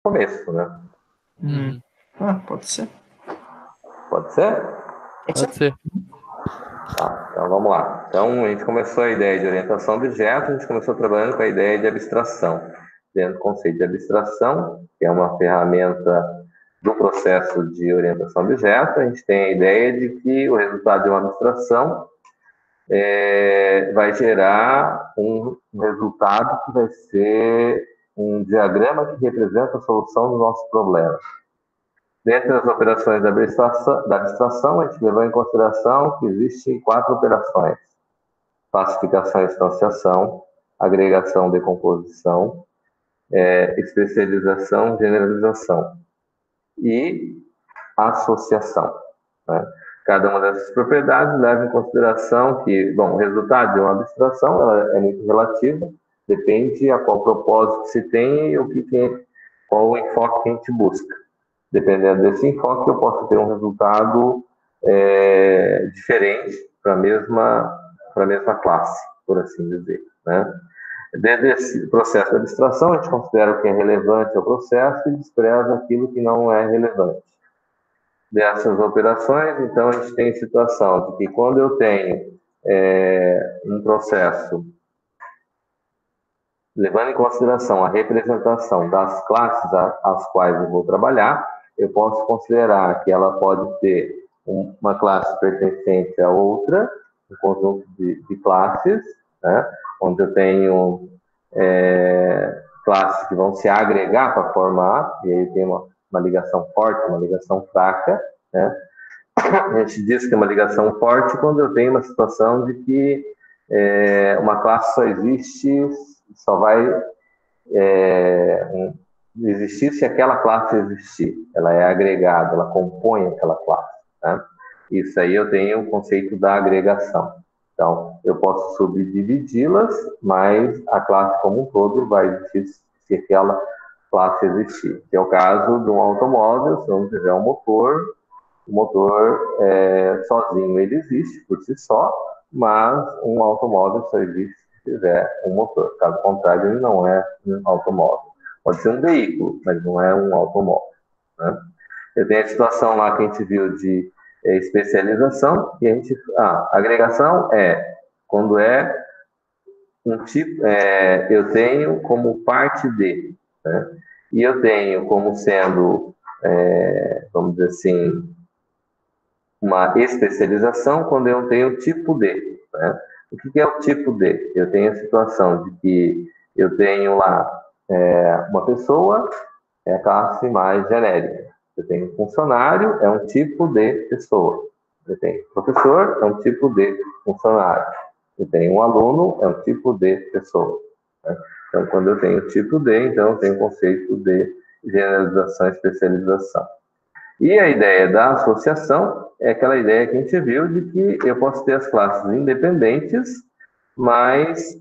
começo, né? Pode ser. Pode ser? Pode ser. Tá, então vamos lá. Então a gente começou a ideia de orientação a objeto, a gente começou trabalhando com a ideia de abstração. Dentro do conceito de abstração, que é uma ferramenta do processo de orientação a objeto, a gente tem a ideia de que o resultado de uma abstração vai gerar um resultado que vai ser um diagrama que representa a solução do nosso problema. Dentre as operações da abstração, a gente levou em consideração que existem 4 operações: classificação e instanciação, agregação, decomposição, especialização, generalização e associação, né? Cada uma dessas propriedades leva em consideração que, bom, o resultado de uma abstração ela é muito relativa, depende a qual propósito se tem e qual o enfoque que a gente busca. Dependendo desse enfoque, eu posso ter um resultado diferente para a mesma classe, por assim dizer, né? Dentro desse processo de abstração, a gente considera o que é relevante ao processo e despreza aquilo que não é relevante. Dessas operações, então, a gente tem a situação de que quando eu tenho um processo levando em consideração a representação das classes às quais eu vou trabalhar, eu posso considerar que ela pode ter uma classe pertencente a outra, um conjunto de classes, né? Onde eu tenho classes que vão se agregar para formar, e aí tem uma ligação forte, uma ligação fraca, né? A gente diz que é uma ligação forte quando eu tenho uma situação de que uma classe só existe, só vai existir se aquela classe existir. Ela é agregada, ela compõe aquela classe, né? Isso aí eu tenho o conceito da agregação. Então, eu posso subdividi-las, mas a classe como um todo vai existir se aquela classe existir. Que é o caso de um automóvel, se eu não tiver um motor, o motor sozinho ele existe por si só, mas um automóvel só existe se tiver um motor. Caso contrário, ele não é um automóvel. Pode ser um veículo, mas não é um automóvel, né? Eu tenho a situação lá que a gente viu de especialização, e agregação é quando é um tipo, eu tenho como parte de, né? E eu tenho como sendo, vamos dizer assim, uma especialização quando eu tenho tipo de, né? O que é o tipo de? Eu tenho a situação de que eu tenho lá uma pessoa, é a classe mais genérica. Eu tenho funcionário, é um tipo de pessoa. Eu tenho professor, é um tipo de funcionário. Eu tenho um aluno, é um tipo de pessoa, né? Então, quando eu tenho tipo de, então eu tenho o conceito de generalização e especialização. E a ideia da associação é aquela ideia que a gente viu de que eu posso ter as classes independentes, mas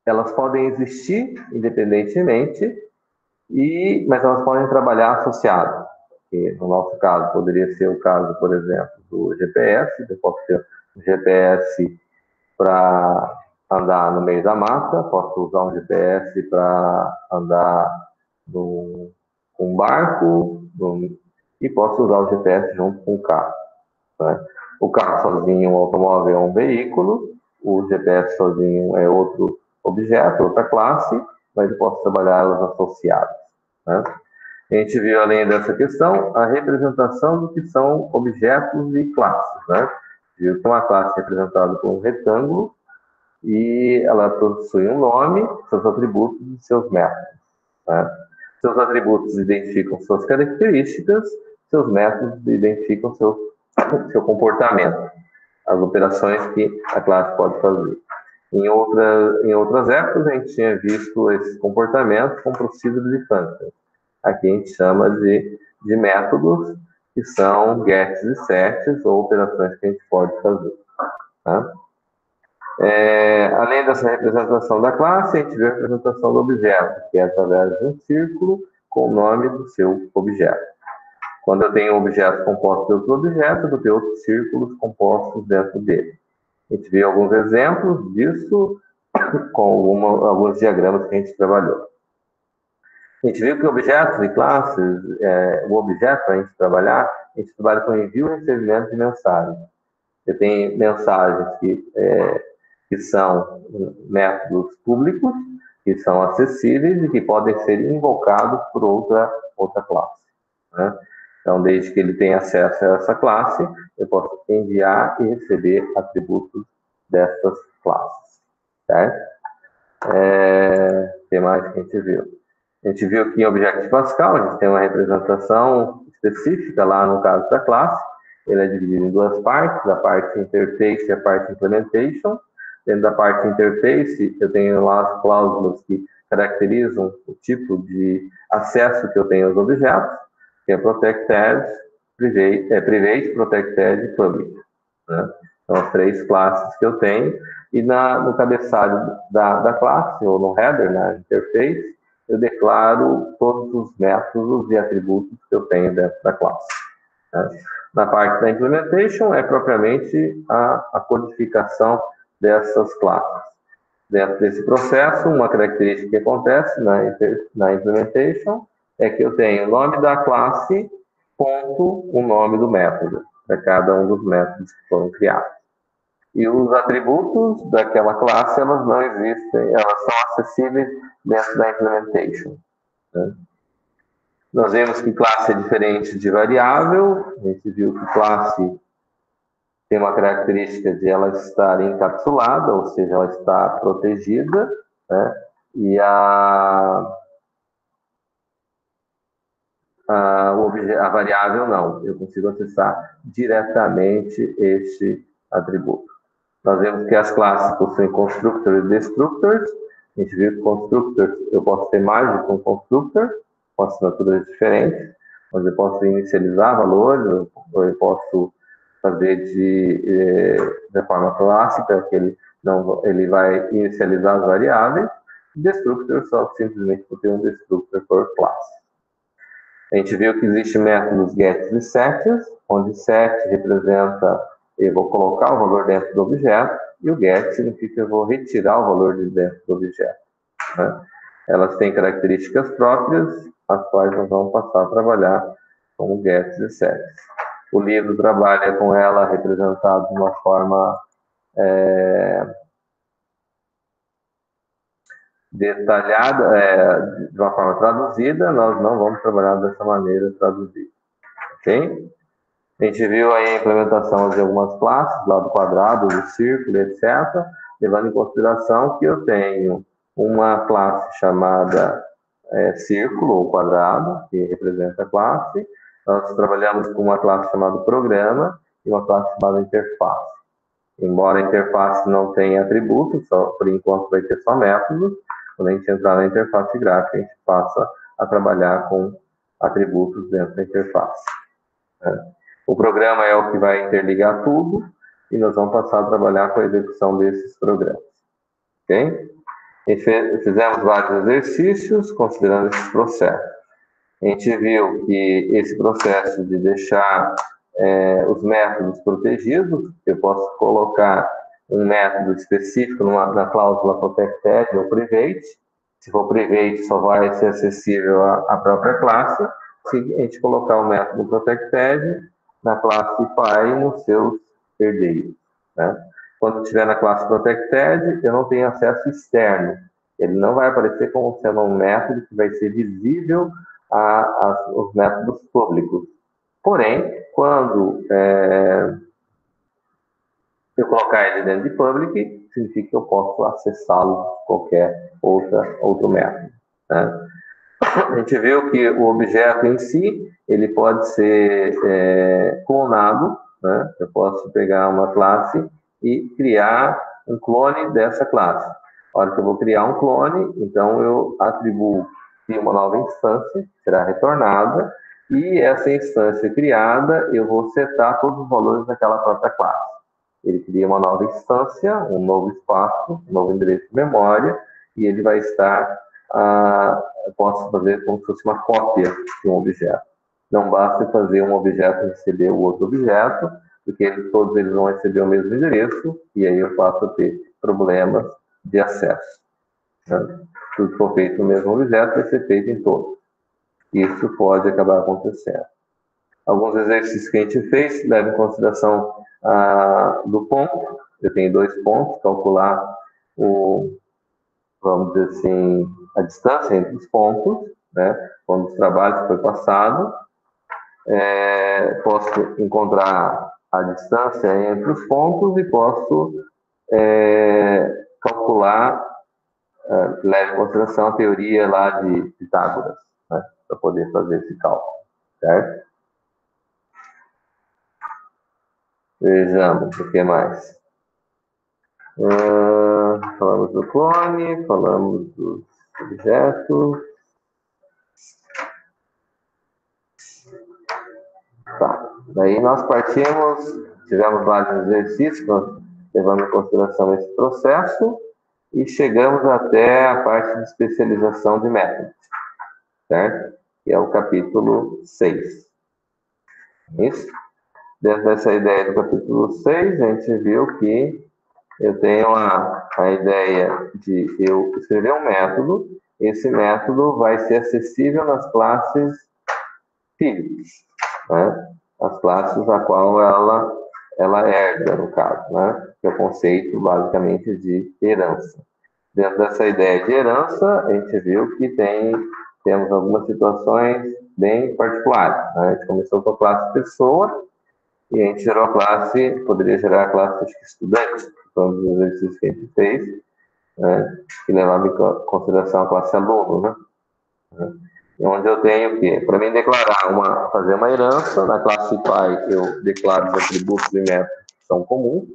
elas podem existir independentemente, mas elas podem trabalhar associadas. Que no nosso caso poderia ser o caso, por exemplo, do GPS. Eu posso ter um GPS para andar no meio da mata, posso usar um GPS para andar com um barco, e posso usar o GPS junto com o carro, né? O carro sozinho, um automóvel, é um veículo, o GPS sozinho é outro objeto, outra classe, mas eu posso trabalhar elas associadas, né? A gente viu, além dessa questão, a representação do que são objetos e classes, né? Viu que uma classe é representada por um retângulo e ela possui um nome, seus atributos e seus métodos, né? Seus atributos identificam suas características, seus métodos identificam seu comportamento, as operações que a classe pode fazer. Em outras épocas, a gente tinha visto esses comportamentos como procedures e functions. Aqui a gente chama de métodos, que são gets e sets, ou operações que a gente pode fazer, tá? Além dessa representação da classe, a gente vê a representação do objeto, que é através de um círculo com o nome do seu objeto. Quando eu tenho um objeto composto de outro objeto, eu vou ter outros círculos compostos dentro dele. A gente vê alguns exemplos disso com alguns diagramas que a gente trabalhou. A gente viu que objetos e classes, o objeto, para a gente trabalha com envio e recebimento de mensagens. Você tem mensagens que são métodos públicos, que são acessíveis e que podem ser invocados por outra classe, né? Então, desde que ele tenha acesso a essa classe, eu posso enviar e receber atributos dessas classes, certo? O que mais que a gente viu? A gente viu que em Objective Pascal, a gente tem uma representação específica lá no caso da classe. Ele é dividido em duas partes, a parte interface e a parte implementation. Dentro da parte interface, eu tenho lá as cláusulas que caracterizam o tipo de acesso que eu tenho aos objetos, que é protected, private, protected e public, né? São as três classes que eu tenho. E no cabeçalho da classe, ou no header, na interface, eu declaro todos os métodos e atributos que eu tenho dentro da classe, né? Na parte da implementation, é propriamente a codificação dessas classes. Dentro desse processo, uma característica que acontece na implementation é que eu tenho o nome da classe, ponto, o nome do método, para cada um dos métodos que foram criados. E os atributos daquela classe, elas não existem, elas são acessíveis dentro da implementation, né? Nós vemos que classe é diferente de variável. A gente viu que classe tem uma característica de ela estar encapsulada, ou seja, ela está protegida, né? E a variável não, eu consigo acessar diretamente este atributo. Nós vemos que as classes possuem constructors e destructors. A gente viu que constructors, eu posso ter mais de um constructor, com assinaturas diferentes, onde eu posso inicializar valores, ou eu posso fazer de forma clássica, que ele vai inicializar as variáveis. Destructor só simplesmente por ter um destructor por classe. A gente viu que existe métodos get e sets, onde set representa eu vou colocar o valor dentro do objeto, e o get significa que eu vou retirar o valor de dentro do objeto, né? Elas têm características próprias, as quais nós vamos passar a trabalhar com gets e sets. O livro trabalha com ela representado de uma forma detalhada, de uma forma traduzida. Nós não vamos trabalhar dessa maneira traduzida, ok? A gente viu aí a implementação de algumas classes, lá do quadrado, do círculo, etc., levando em consideração que eu tenho uma classe chamada círculo ou quadrado, que representa a classe. Nós trabalhamos com uma classe chamada programa e uma classe chamada interface. Embora a interface não tenha atributos, por enquanto vai ter só métodos. Quando a gente entrar na interface gráfica, a gente passa a trabalhar com atributos dentro da interface, né? O programa é o que vai interligar tudo e nós vamos passar a trabalhar com a execução desses programas, ok? Fizemos vários exercícios considerando esse processo. A gente viu que esse processo de deixar os métodos protegidos, eu posso colocar um método específico na cláusula protected ou private. Se for private, só vai ser acessível à própria classe. Se a gente colocar o método protected na classe pai e nos seus herdeiros, né? Quando estiver na classe protected, eu não tenho acesso externo. Ele não vai aparecer como sendo um método que vai ser visível aos métodos públicos. Porém, quando eu colocar ele dentro de public, significa que eu posso acessá-lo de qualquer outro método, né? A gente viu que o objeto em si, ele pode ser clonado, né? Eu posso pegar uma classe e criar um clone dessa classe. A hora que eu vou criar um clone, então eu atribuo uma nova instância, que será retornada, e essa instância criada, eu vou setar todos os valores daquela própria classe. Ele cria uma nova instância, um novo espaço, um novo endereço de memória, e ele vai estar... eu posso fazer como se fosse uma cópia de um objeto. Não basta fazer um objeto receber o outro objeto, porque todos eles vão receber o mesmo endereço, e aí eu passo a ter problemas de acesso, né? tudo que for feito no mesmo objeto vai ser feito em todos. Isso pode acabar acontecendo. Alguns exercícios que a gente fez levam em consideração do ponto. Eu tenho 2 pontos, calcular vamos dizer assim, a distância entre os pontos, né? Quando o trabalho foi passado, posso encontrar a distância entre os pontos e posso calcular, leva em consideração a teoria lá de Pitágoras, né? Para poder fazer esse cálculo, certo? Vejamos o que mais. Falamos do clone, falamos dos objetos. Tá. Daí nós partimos, tivemos vários exercícios, levando em consideração esse processo, e chegamos até a parte de especialização de métodos, certo? Que é o capítulo 6. Isso? Dentro dessa ideia do capítulo 6, a gente viu que eu tenho a ideia de eu escrever um método, esse método vai ser acessível nas classes filhos, né? As classes a qual ela herda, no caso, né? Que é o conceito, basicamente, de herança. Dentro dessa ideia de herança, a gente viu que temos algumas situações bem particulares, né? A gente começou com a classe pessoa, e a gente gerou a classe, poderia gerar a classe, acho que estudante, foi um dos exercícios que a gente fez, né? Que levava em consideração a classe aluno, né? Onde eu tenho que, para mim declarar fazer uma herança, na classe pai eu declaro os atributos e métodos que são comuns,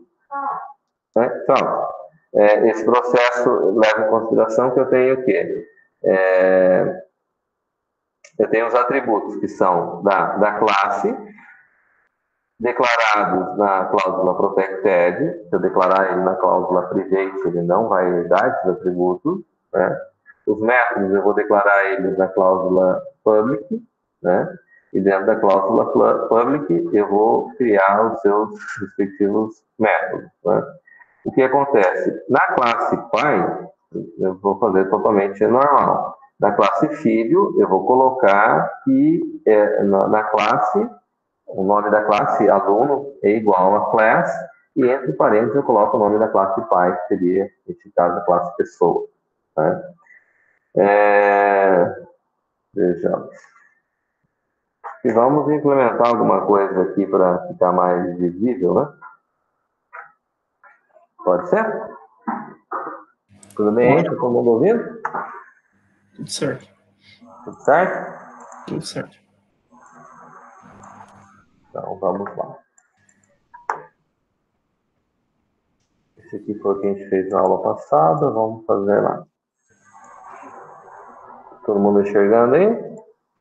né? Então, esse processo leva em consideração que eu tenho o quê? Eu tenho os atributos que são da classe, declarados na cláusula protected. Se eu declarar ele na cláusula private, ele não vai herdar esses atributos, né? Os métodos eu vou declarar eles na cláusula public, né? E dentro da cláusula public eu vou criar os seus respectivos métodos, né? O que acontece? Na classe pai, eu vou fazer totalmente normal. Na classe filho, eu vou colocar que na classe, o nome da classe aluno é igual a class, e entre parênteses eu coloco o nome da classe pai, que seria, nesse caso, a classe pessoa, né? Vejamos. E vamos implementar alguma coisa aqui para ficar mais visível, né? Pode ser? Tudo bem aí? Tá todo mundo ouvindo? Tudo certo. Tudo certo? Tudo certo. Então, vamos lá. Esse aqui foi o que a gente fez na aula passada, vamos fazer lá. Todo mundo enxergando aí?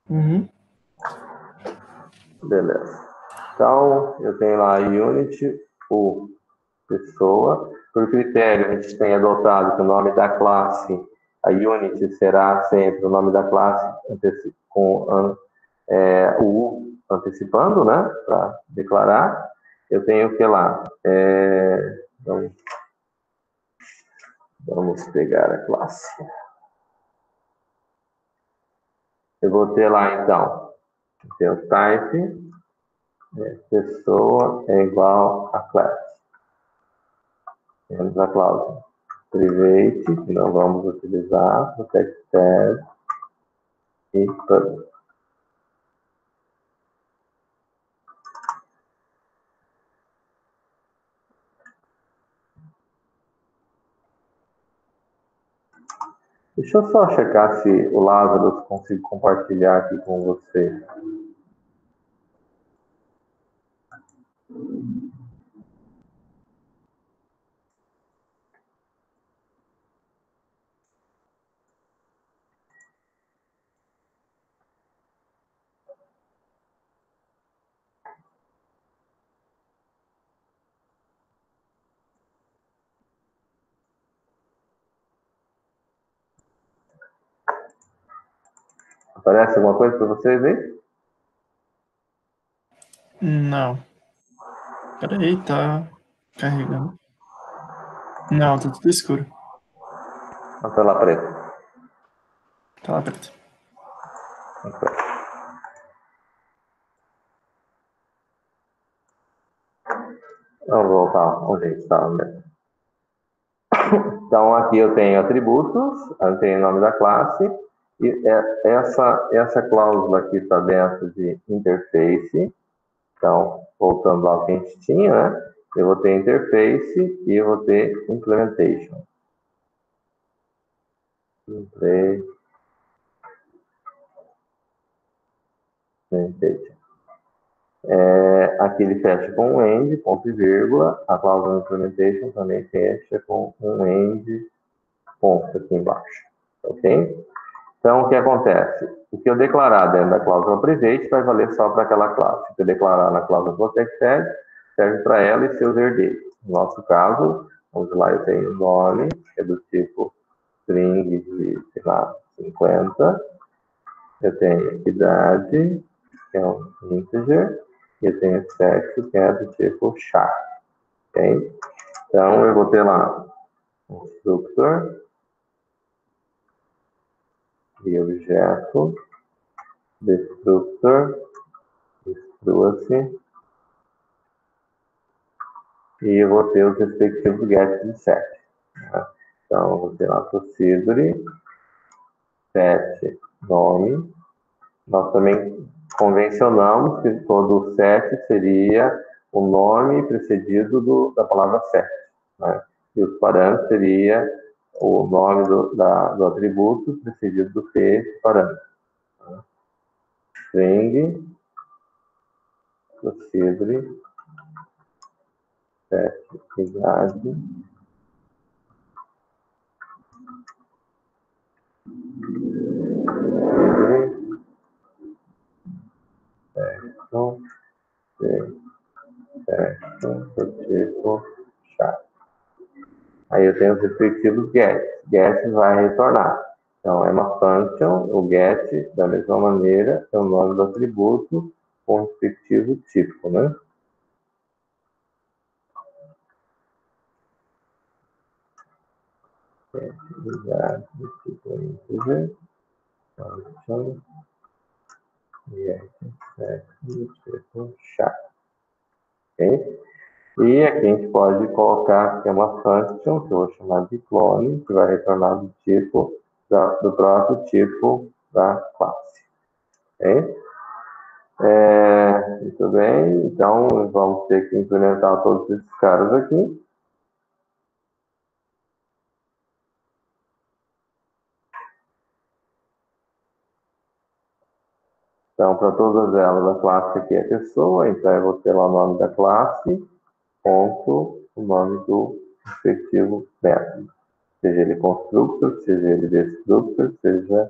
Uhum. Beleza. Então, eu tenho lá a unit, o pessoa. Por critério, a gente tem adotado que o nome da classe, a unit será sempre o nome da classe com o U antecipando, né? Para declarar. Eu tenho que lá. Então, vamos pegar a classe. Eu vou ter lá, então, o type, pessoa é igual a class. Temos a cláusula private, que não vamos utilizar, protected e public. Deixa eu só checar se o Lázaro consigo compartilhar aqui com você. Aparece alguma coisa para vocês aí? Não. Peraí, tá carregando. Não, tá tudo escuro. Na tela preta. Tela preta. Vamos voltar onde a gente estava mesmo. Então, aqui eu tenho atributos, eu tenho o nome da classe, e essa cláusula aqui está dentro de interface. Então, voltando ao que a gente tinha, né? Eu vou ter interface e eu vou ter implementation. Implementation. Aqui ele fecha com um end, ponto e vírgula. A cláusula implementation também fecha com um end, ponto aqui embaixo. Ok? Então, o que acontece? O que eu declarar dentro da cláusula private vai valer só para aquela classe. O que eu declarar na cláusula protected serve para ela e seus herdeiros. No nosso caso, vamos lá, eu tenho o nome, que é do tipo string de, sei lá, 50. Eu tenho idade, que é um integer. E eu tenho sexo, que é do tipo char. Ok? Então, eu vou ter lá um constructor e objeto, destructor, destrua-se, e eu vou ter os respectivos get de set. Né? Então, eu vou ter lá procedure, set, nome. Nós também convencionamos que todo set seria o nome precedido da palavra set. Né? E os parâmetros seria o nome do atributo precedido do parâmetro. Né? String, procedure, set, idade, tipo char. Aí eu tenho os respectivos get. Get vai retornar. Então, é uma function, o get, da mesma maneira, é o nome do atributo com o respectivo tipo, né? Idade, tipo integer, function, get, tipo char. Ok? E aqui a gente pode colocar que é uma function, que eu vou chamar de clone, que vai retornar do tipo, do próprio tipo da classe. Ok? Muito bem, então vamos ter que implementar todos esses caras aqui. Então, para todas elas, a classe aqui é pessoa, então eu vou ter lá o nome da classe, ponto, o nome do respectivo método. Seja ele constructor, seja ele destructor, seja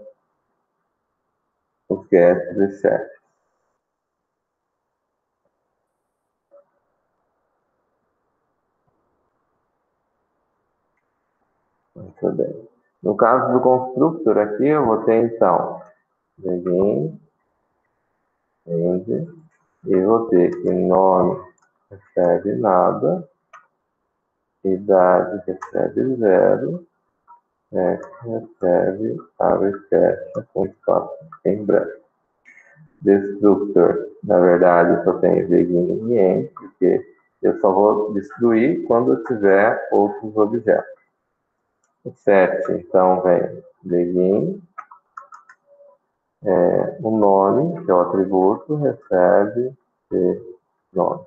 os gets e sets. Muito bem. No caso do constructor aqui, eu vou ter então begin, end, e vou ter que nome recebe nada, idade recebe 0, recebe abre e fecha com espaço em branco. Destructor, na verdade, só tem begin e end, porque eu só vou destruir quando eu tiver outros objetos. O set, então, vem begin, o nome, que é o atributo, recebe nome.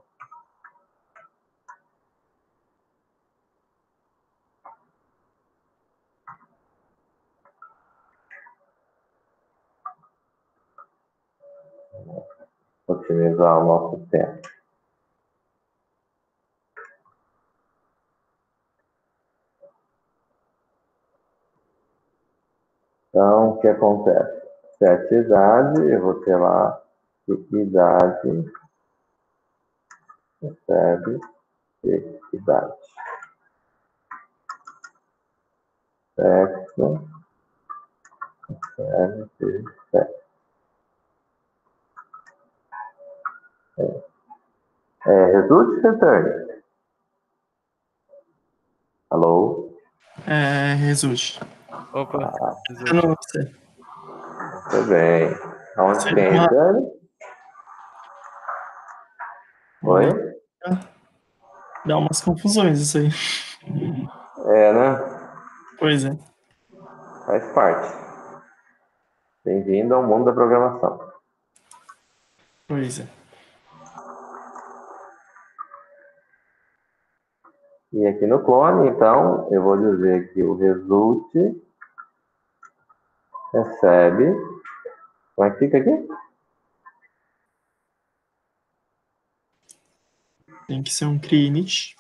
Otimizar o nosso tempo. Então, o que acontece? Set idade, eu vou ter lá idade, recebe idade. Sexo, recebe sexo. Result, return. Alô? Result. Opa, Eu não sei. Muito bem. Onde tem Uma... Dani? Oi? Dá umas confusões isso aí. É, né? Pois é. Faz parte. Bem-vindo ao mundo da programação. Pois é. E aqui no clone, então, eu vou dizer que o result recebe. Como é que fica aqui? Tem que ser um CREANIT.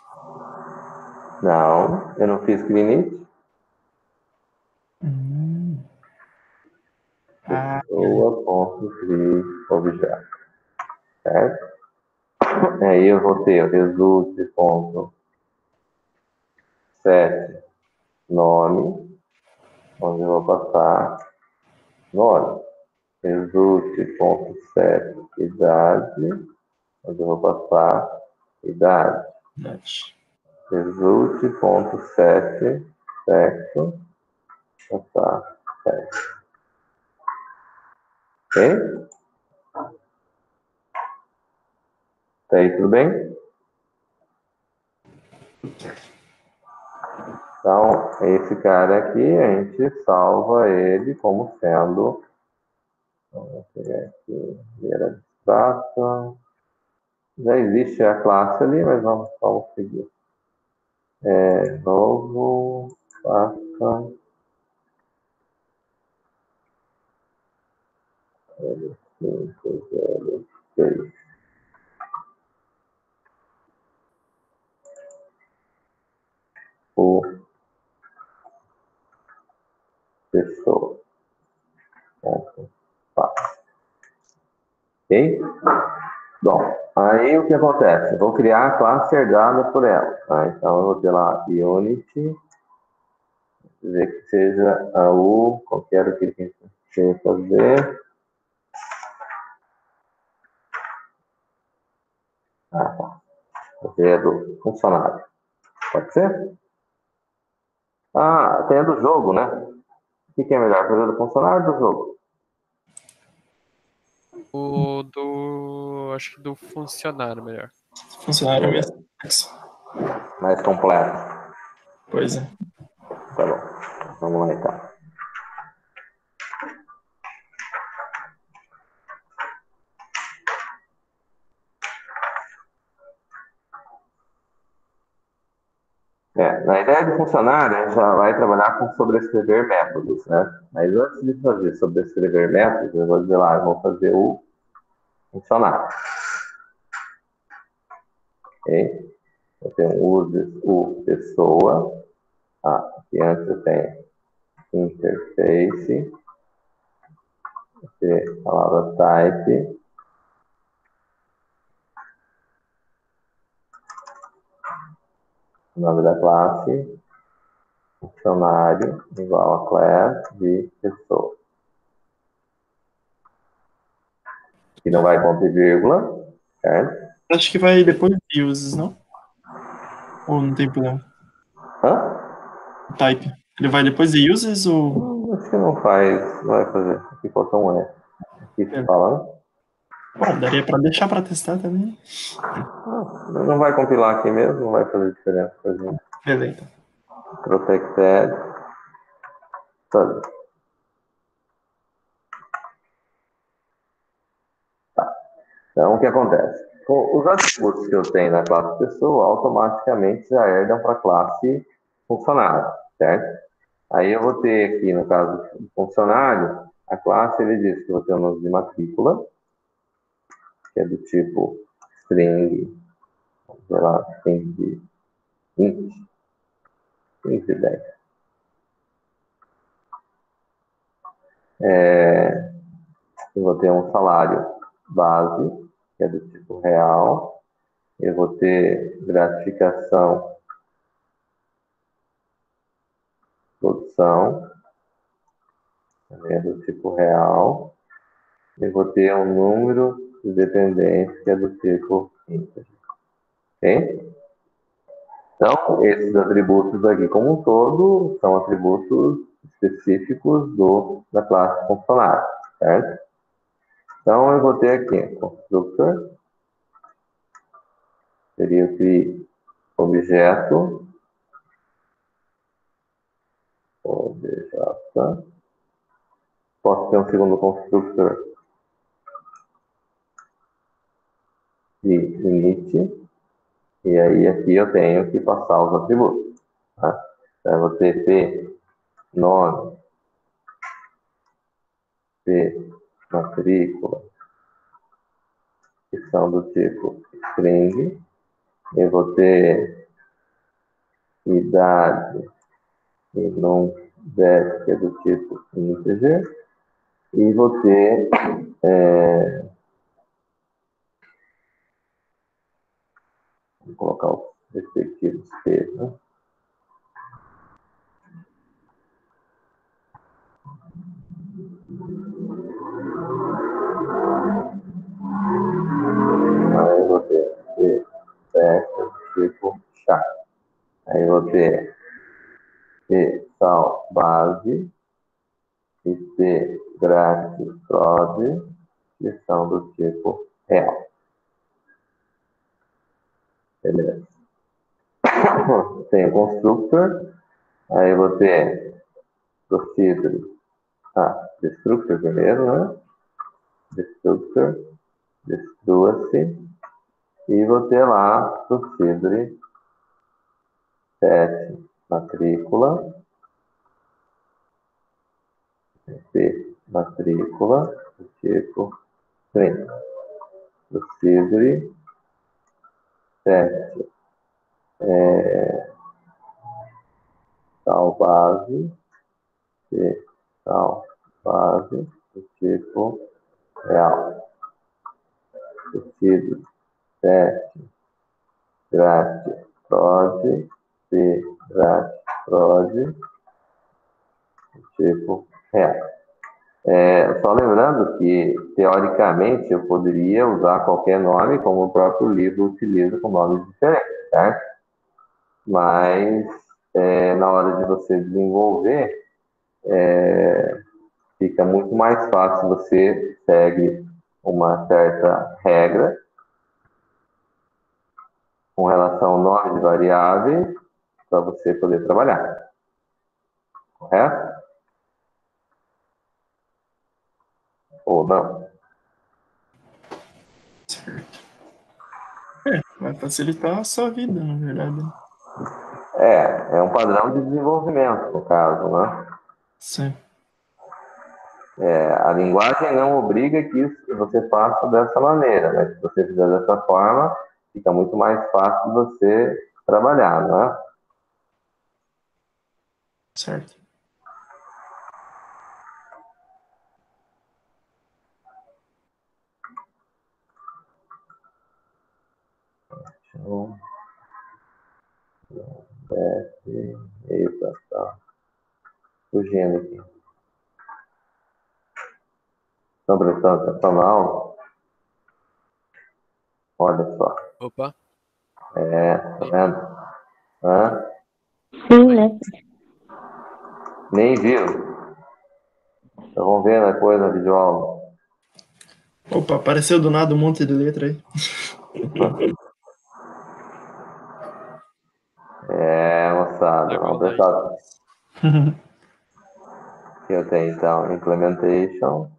Não, eu não fiz cleanit. Pessoa.free objeto. Certo? Aí eu vou ter o result.set nome, onde eu vou passar nome. Result.set idade, onde eu vou passar idade. Result.set sexo, passar sexo. Ok? Tá aí tudo bem? Então, esse cara aqui, a gente salva ele como sendo. Vamos pegar aqui, era abstrata. Já existe a classe ali, mas vamos seguir. Novo, faça. L506. O pessoa. Ok? Bom, aí o que acontece? Eu vou criar a classe herdada por ela. Tá? Então eu vou ter lá Unity, dizer que seja a U, qualquer o que a gente quer fazer. Tá. Fazer do funcionário. Pode ser? Tem a do jogo, né? O que é melhor, fazer do funcionário ou do jogo? Acho que do funcionário melhor. Funcionário mesmo. Mais completo. Pois é. Tá bom. Vamos lá então. Na ideia de funcionário, a gente já vai trabalhar com sobrescrever métodos, né? Mas antes de fazer sobrescrever métodos, eu vou dizer lá, eu vou fazer o funcionário. Ok? Eu tenho o pessoa. Aqui antes eu tenho interface. A palavra type. O nome da classe. Funcionário igual a class de pessoa. Que não vai conter vírgula, certo? Acho que vai depois de uses, não? Ou não tem problema? Type. Ele vai depois de uses ou... Acho que não vai fazer. Aqui faltou um E. Aqui se falando. Bom, daria para deixar para testar também. Não vai compilar aqui mesmo, não vai fazer diferença pra gente. Beleza. Protected. Tá. Então, o que acontece? Os atributos que eu tenho na classe pessoa automaticamente já herdam para a classe funcionário, certo? Aí eu vou ter aqui, no caso do funcionário, a classe ele diz que eu vou ter o nome de matrícula, que é do tipo string, sei lá, string de int, string de 10. Eu vou ter um salário base, que é do tipo real. Eu vou ter gratificação, produção, também é do tipo real. Eu vou ter um número de dependentes, que é do tipo integer. Ok? Então, esses atributos aqui, como um todo, são atributos específicos da classe funcionário. certo? Então, eu vou ter aqui constructor, seria esse objeto, posso ter um segundo constructor de init, e aí aqui eu tenho que passar os atributos. Tá? Então, eu vou ter p nome, p matrícula, que são do tipo string, eu vou ter idade e não deve, que é do tipo integer, e vou ter vou colocar os respectivos p, né? Aí eu vou ter p do tipo chá. Aí eu vou ter p sal base e p grátis prod, que são do tipo real. Beleza. Tem o constructor, aí eu vou ter procedure, destructor primeiro, né? Destructor, destrua-se, e vou ter lá procedure set matrícula, p matrícula, do tipo string. Procedure set tal base, p tal base, do tipo real. Procedure set grátis prod, p grátis prod, do tipo real. Só lembrando que, teoricamente, eu poderia usar qualquer nome, como o próprio livro utiliza com nomes diferentes, certo? Mas, na hora de você desenvolver, fica muito mais fácil, você segue uma certa regra com relação ao nome de variáveis para você poder trabalhar, correto? Ou não? Certo. Vai facilitar a sua vida, na verdade, né? É um padrão de desenvolvimento, no caso, né? Sim. A linguagem não obriga que você faça dessa maneira, mas se você fizer dessa forma, fica muito mais fácil de você trabalhar, não é? Certo. Então, eita, tá fugindo aqui. Estão prestando atenção na aula? Olha só. Opa. Tá vendo? Hã? Sim, né? Nem viu. Então vamos ver depois na videoaula. Opa, apareceu do nada um monte de letra aí. Moçada, vamos Diagonais. prestar. Aqui eu tenho então implementation.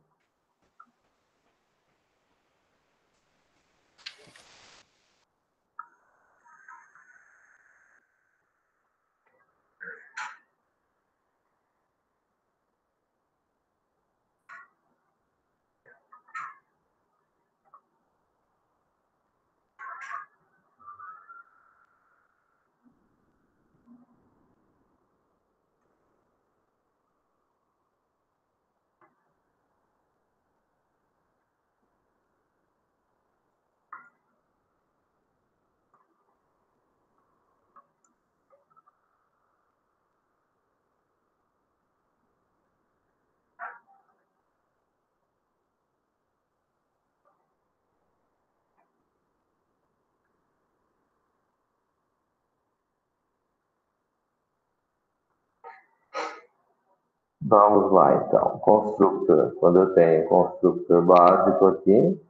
Vamos lá, então. Construtor. Quando eu tenho construtor básico aqui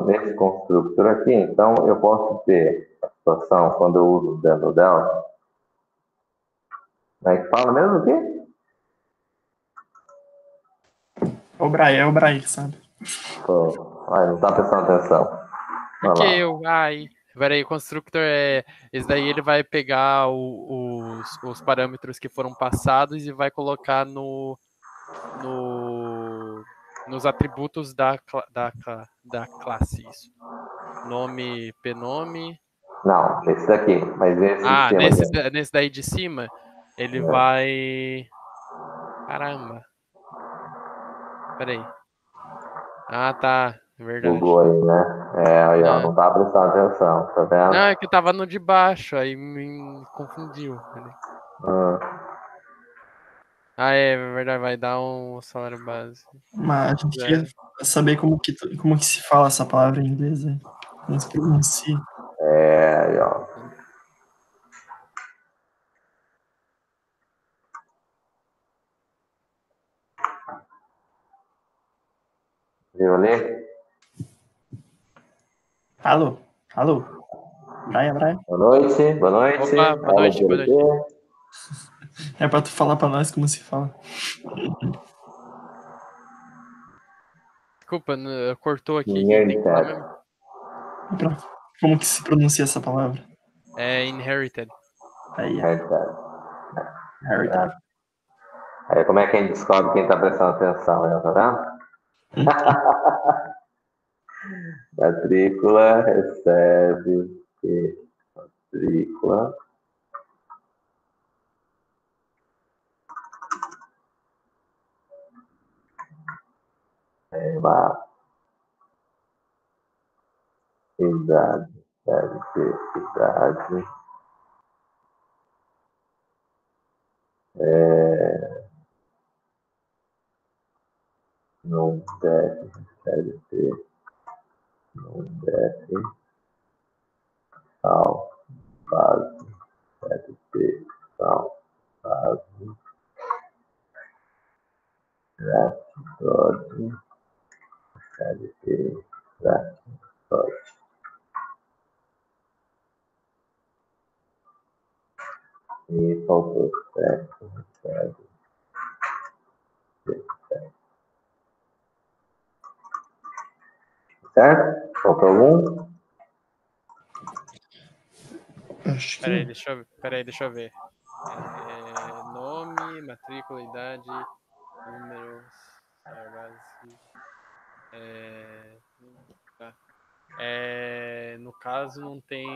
nesse construtor aqui, então eu posso ter a situação quando eu uso o dentro dela. Como é que fala mesmo aqui? É o Braille, sabe? Não tá prestando atenção. Porque peraí, o constructor esse daí ele vai pegar os parâmetros que foram passados e vai colocar nos atributos da classe, isso. Nome, pnome. Não, esse daqui, mas esse de cima. Nesse daí de cima, ele vai... Caramba. Peraí. Ah, tá. Verdade. Bugou aí, né? Aí, ó, não tá prestando atenção, tá vendo? Não, é que tava no de baixo, aí me confundiu. É verdade, vai dar um salário base. Mas a gente quer saber como que se fala essa palavra em inglês, né? Como se pronuncia. Aí, ó. Viu ali? Alô? Brian? Boa noite. Opa, boa noite. É pra tu falar pra nós como se fala. Desculpa, cortou aqui. Quem tem que falar mesmo? Como que se pronuncia essa palavra? É inherited. Aí, Inherited. Aí, como é que a gente descobre quem tá prestando atenção, né? Tá vendo? Matrícula, recebe, matrícula. Lá. Idade, deve ter idade. Não deve ter. Não deve. Tal, base, deve ter. Tal, base. Gratitude, deve ter. Gratitude. E faltou sexo, deve ter sexo. Certo? Faltou algum? Acho que Peraí, deixa eu ver. Nome, matrícula, idade, números, base. Tá. No caso, não tem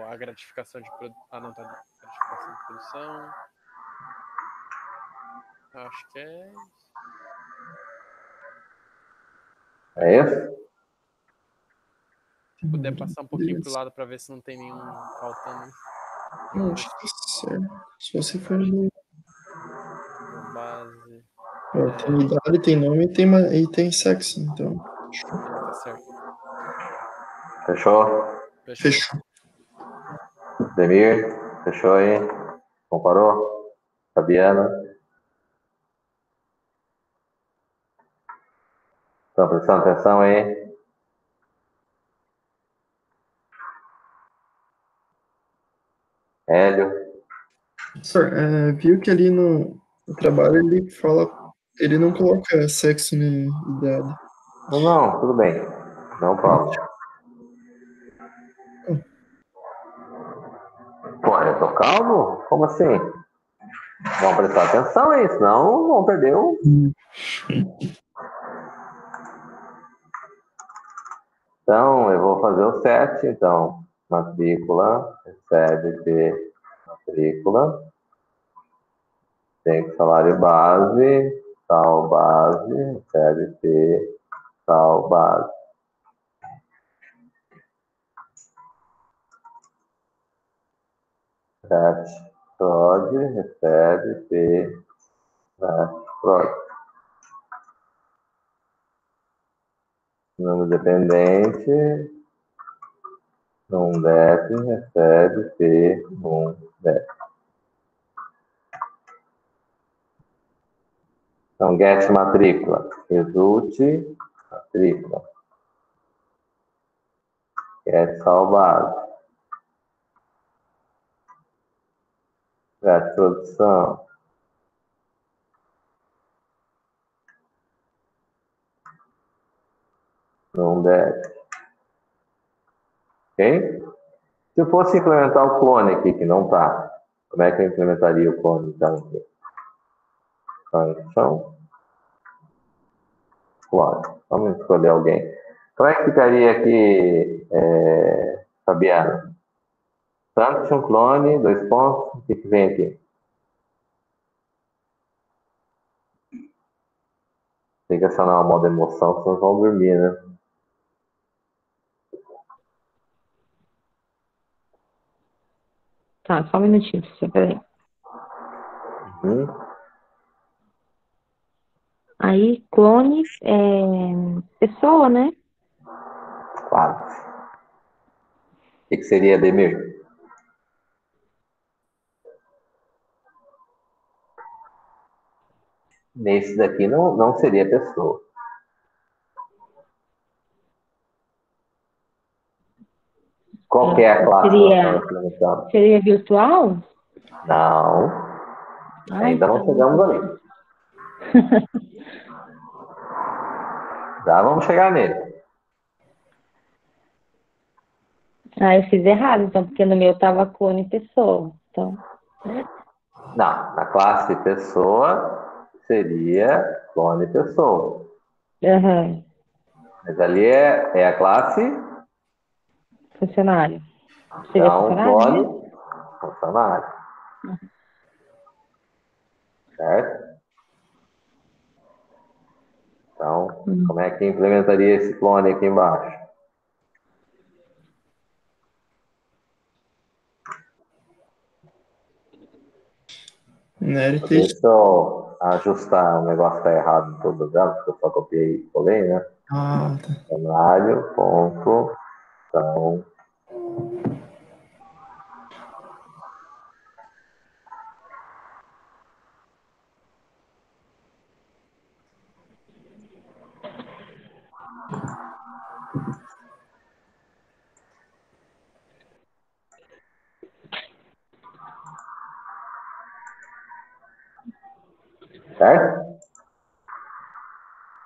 a gratificação de produção. Ah, não, tá. Gratificação de produção. Acho que é isso. É isso? Se puder passar um pouquinho pro lado pra ver se não tem nenhum faltando. Não, acho que tá certo. Se você for no... Base. Tem idade, tem nome e tem sexo, então. Tá certo. Fechou? Demir, fechou aí? Comparou? Fabiana? Estão prestando atenção aí? Hélio? Sir, viu que ali no trabalho ele não coloca sexo nem idade. Não, tudo bem. Não pode. Pô, eu tô calmo? Como assim? Vamos prestar atenção aí, senão vão perder o... Então, eu vou fazer o 7, então. Matrícula, recebe de matrícula. Tem salário base, tal base, recebe de tal base. Prod, recebe de prod. Número dependente, não deve, recebe P1 deve. Então, get matrícula, result matrícula. Get salvado. Get produção. Não deve. Ok? Se eu fosse implementar o clone aqui, que não está, como é que eu implementaria o clone? Então, aqui? Function clone. Vamos escolher alguém. Como é que ficaria aqui, Fabiano? Function clone, 2 pontos. O que vem aqui? Tem que acionar o modo emoção, senão vão dormir, né? Tá, só um minutinho, peraí. Aí, clone pessoa, né? Quase. O que seria, Ademir? Nesse daqui não seria pessoa. Qual que é a classe que nós estamos implementando? Seria virtual? Não. Ainda não chegamos ali. Já vamos chegar nele. Eu fiz errado, então, porque no meu tava clone pessoa. Então. Não, na classe pessoa seria clone pessoa. Uhum. Mas ali é a classe Funcionário. Seria então, funcionário? clone funcionário. Certo? Então, como é que implementaria esse clone aqui embaixo? Deixa eu ajustar, o negócio está errado em todas elas, porque eu só copiei e colei, né? Ah, tá. Cenário, ponto, então... Certo?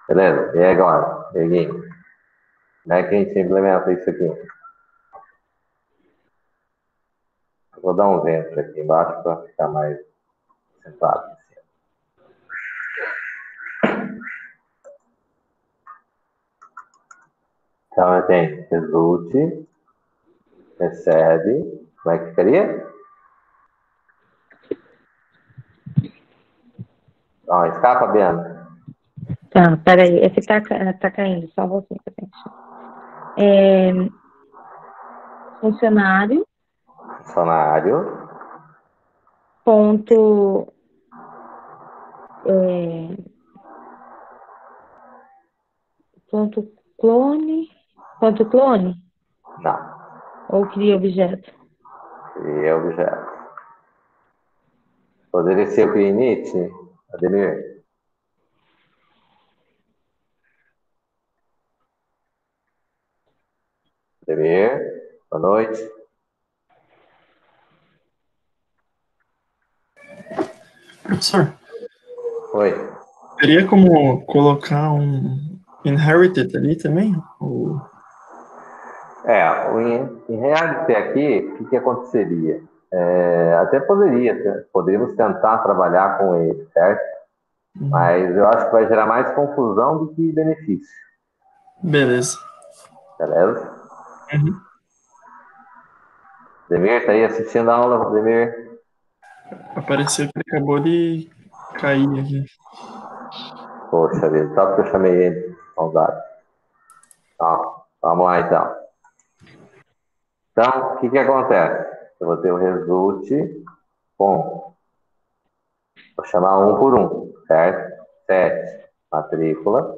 Beleza? E agora, Dieguinho? Como é que a gente implementa isso aqui? Eu vou dar um enter aqui embaixo para ficar mais sentado. Então, eu tenho result, recebe, como é que ficaria? Não, escapa, Biana. Tá, peraí, esse tá caindo, só você. Funcionário. Funcionário. Ponto. Ponto clone. Ponto clone? Não. Ou cria objeto? Cria objeto. Poderia ser o cleanit, Ademir? Ademir, boa noite. Professor, Oi. teria como colocar um inherited ali também? Ou... O reality aqui, o que aconteceria? Até poderíamos tentar trabalhar com ele, certo? Mas eu acho que vai gerar mais confusão do que benefício. Beleza. Beleza? Uhum. Demir, tá aí assistindo a aula, Demir? Apareceu que ele acabou de cair aqui. Poxa vida, só porque eu chamei ele. Saudade. Tá, vamos lá então. Então, o que acontece? Eu vou ter o result com... Vou chamar um por um, certo? 7, matrícula.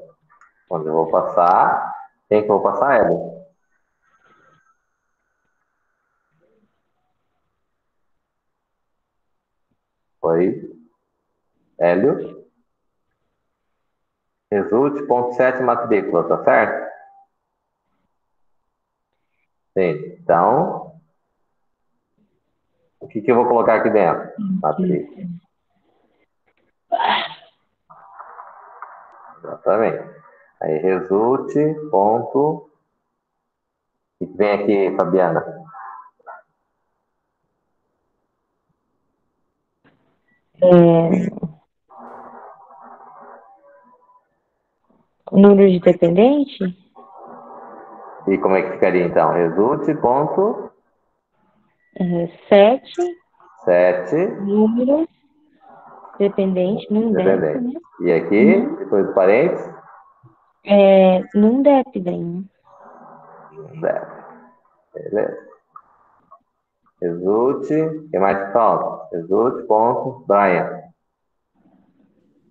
Onde eu vou passar? Quem que eu vou passar? Ela. Oi? Hélio? Result.set matrícula, tá certo? Sim. Então, o que eu vou colocar aqui dentro? Matrícula. Exatamente. Aí, result. O que vem aqui, Fabiana? O número de dependente? E como é que ficaria, então? Result. 7. Número dependente, num DEP, né? Dependente. E aqui, depois do parênteses? Num DEP daí, né? DEP. Beleza. Result. O que mais que falta? Result.Brian.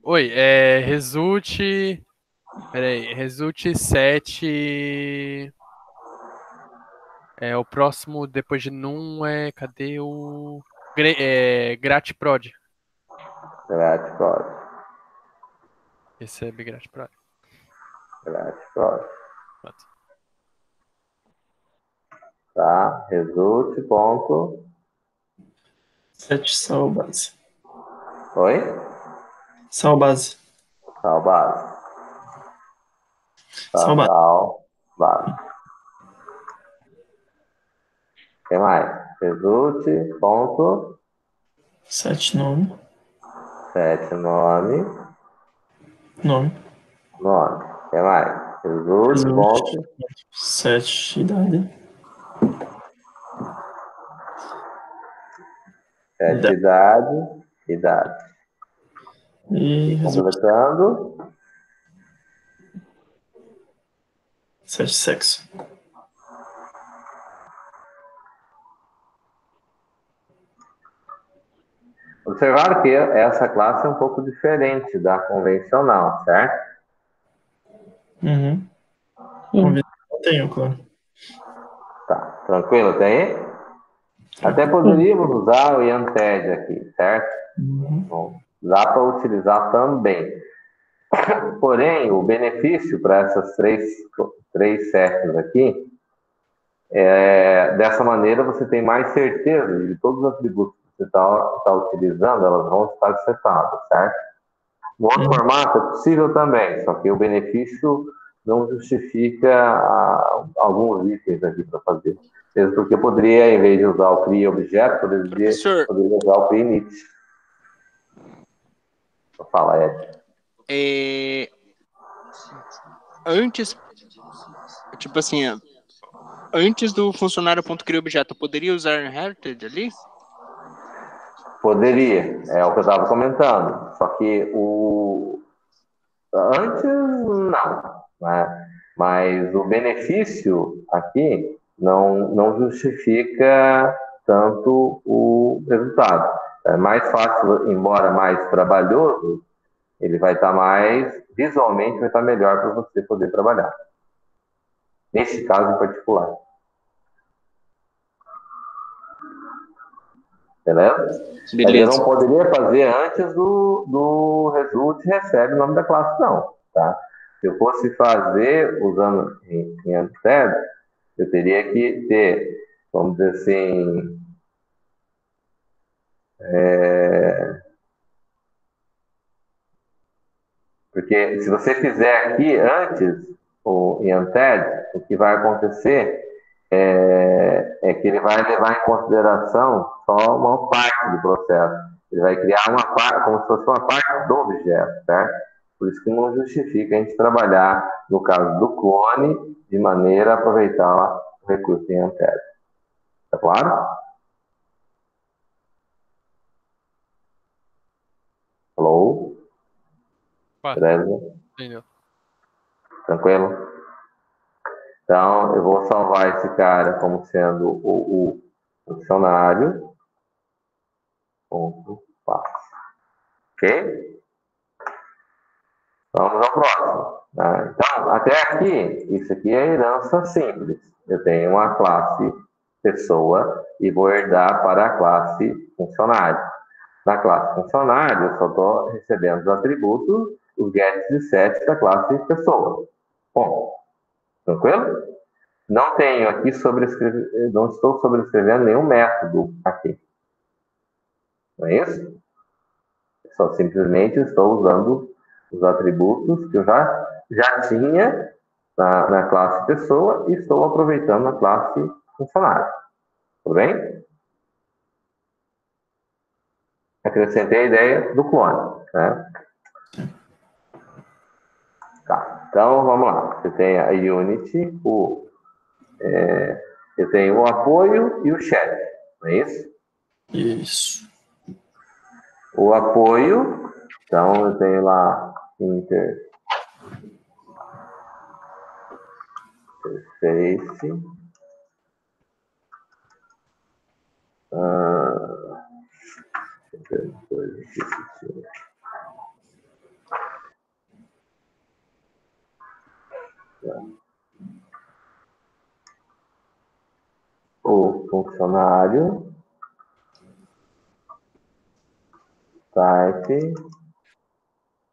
Oi, result. Peraí, result 7. O próximo depois de num cadê o. Gratprod. Gratprod. Recebe Gratprod. Gratprod. Pronto. Tá? Result. 7 sal base. Oi? Sal base. Sal base. Sal base. Sal base. O que mais? Result. 7 nome. 7 nome. Nome. O que mais? Result. 7 idade. 7 idade. E result Completando. 7 sexo. Observaram que essa classe é um pouco diferente da convencional, certo? Uhum. Sim. Tenho, claro. Tá, tranquilo até aí? Até poderíamos usar o IANTED aqui, certo? Bom, dá para utilizar também. Porém, o benefício para essas três sets aqui dessa maneira você tem mais certeza de que todos os atributos que você está utilizando, elas vão estar setadas, certo? No outro formato é possível também, só que o benefício não justifica alguns itens aqui para fazer. Mesmo porque eu poderia, em vez de usar o CRIA objeto, poderia usar o CRIA init. Fala, Ed. Antes, tipo assim, antes do funcionário.criaobjeto, eu poderia usar inherited ali? Poderia, é o que eu estava comentando. Só que antes, não. Né? Mas o benefício aqui não justifica tanto o resultado. É mais fácil, embora mais trabalhoso, ele vai estar visualmente vai estar melhor para você poder trabalhar. Nesse caso em particular. Beleza? Mas eu não poderia fazer antes do result recebe o nome da classe, não. Tá? Se eu fosse fazer usando em Unthread, eu teria que ter, vamos dizer assim, porque se você fizer aqui antes, em Unthread, o que vai acontecer é que ele vai levar em consideração só uma parte do processo. Ele vai criar uma parte, como se fosse uma parte do objeto, certo? Por isso que não justifica a gente trabalhar, no caso do clone, de maneira a aproveitar o recurso em Unthread. Tá claro? Alô? Beleza? Entendeu? Tranquilo? Então, eu vou salvar esse cara como sendo o funcionário. Ponto fácil. Ok? Vamos ao próximo. Né? Então, até aqui, isso aqui é herança simples. Eu tenho uma classe pessoa e vou herdar para a classe funcionário. Na classe funcionário, eu só estou recebendo os atributos, os gets e sets da classe pessoa. Bom, tranquilo? Não tenho aqui não estou sobrescrevendo nenhum método aqui. Não é isso? Só simplesmente estou usando os atributos que eu já tinha na classe pessoa e estou aproveitando na classe funcionário. Tudo bem? Acrescentei a ideia do clone. Né? Tá. Então, vamos lá. Você tem a Unity, eu tenho o apoio e o chat. Não é isso? Isso. O apoio, então eu tenho lá interface, o funcionário, type,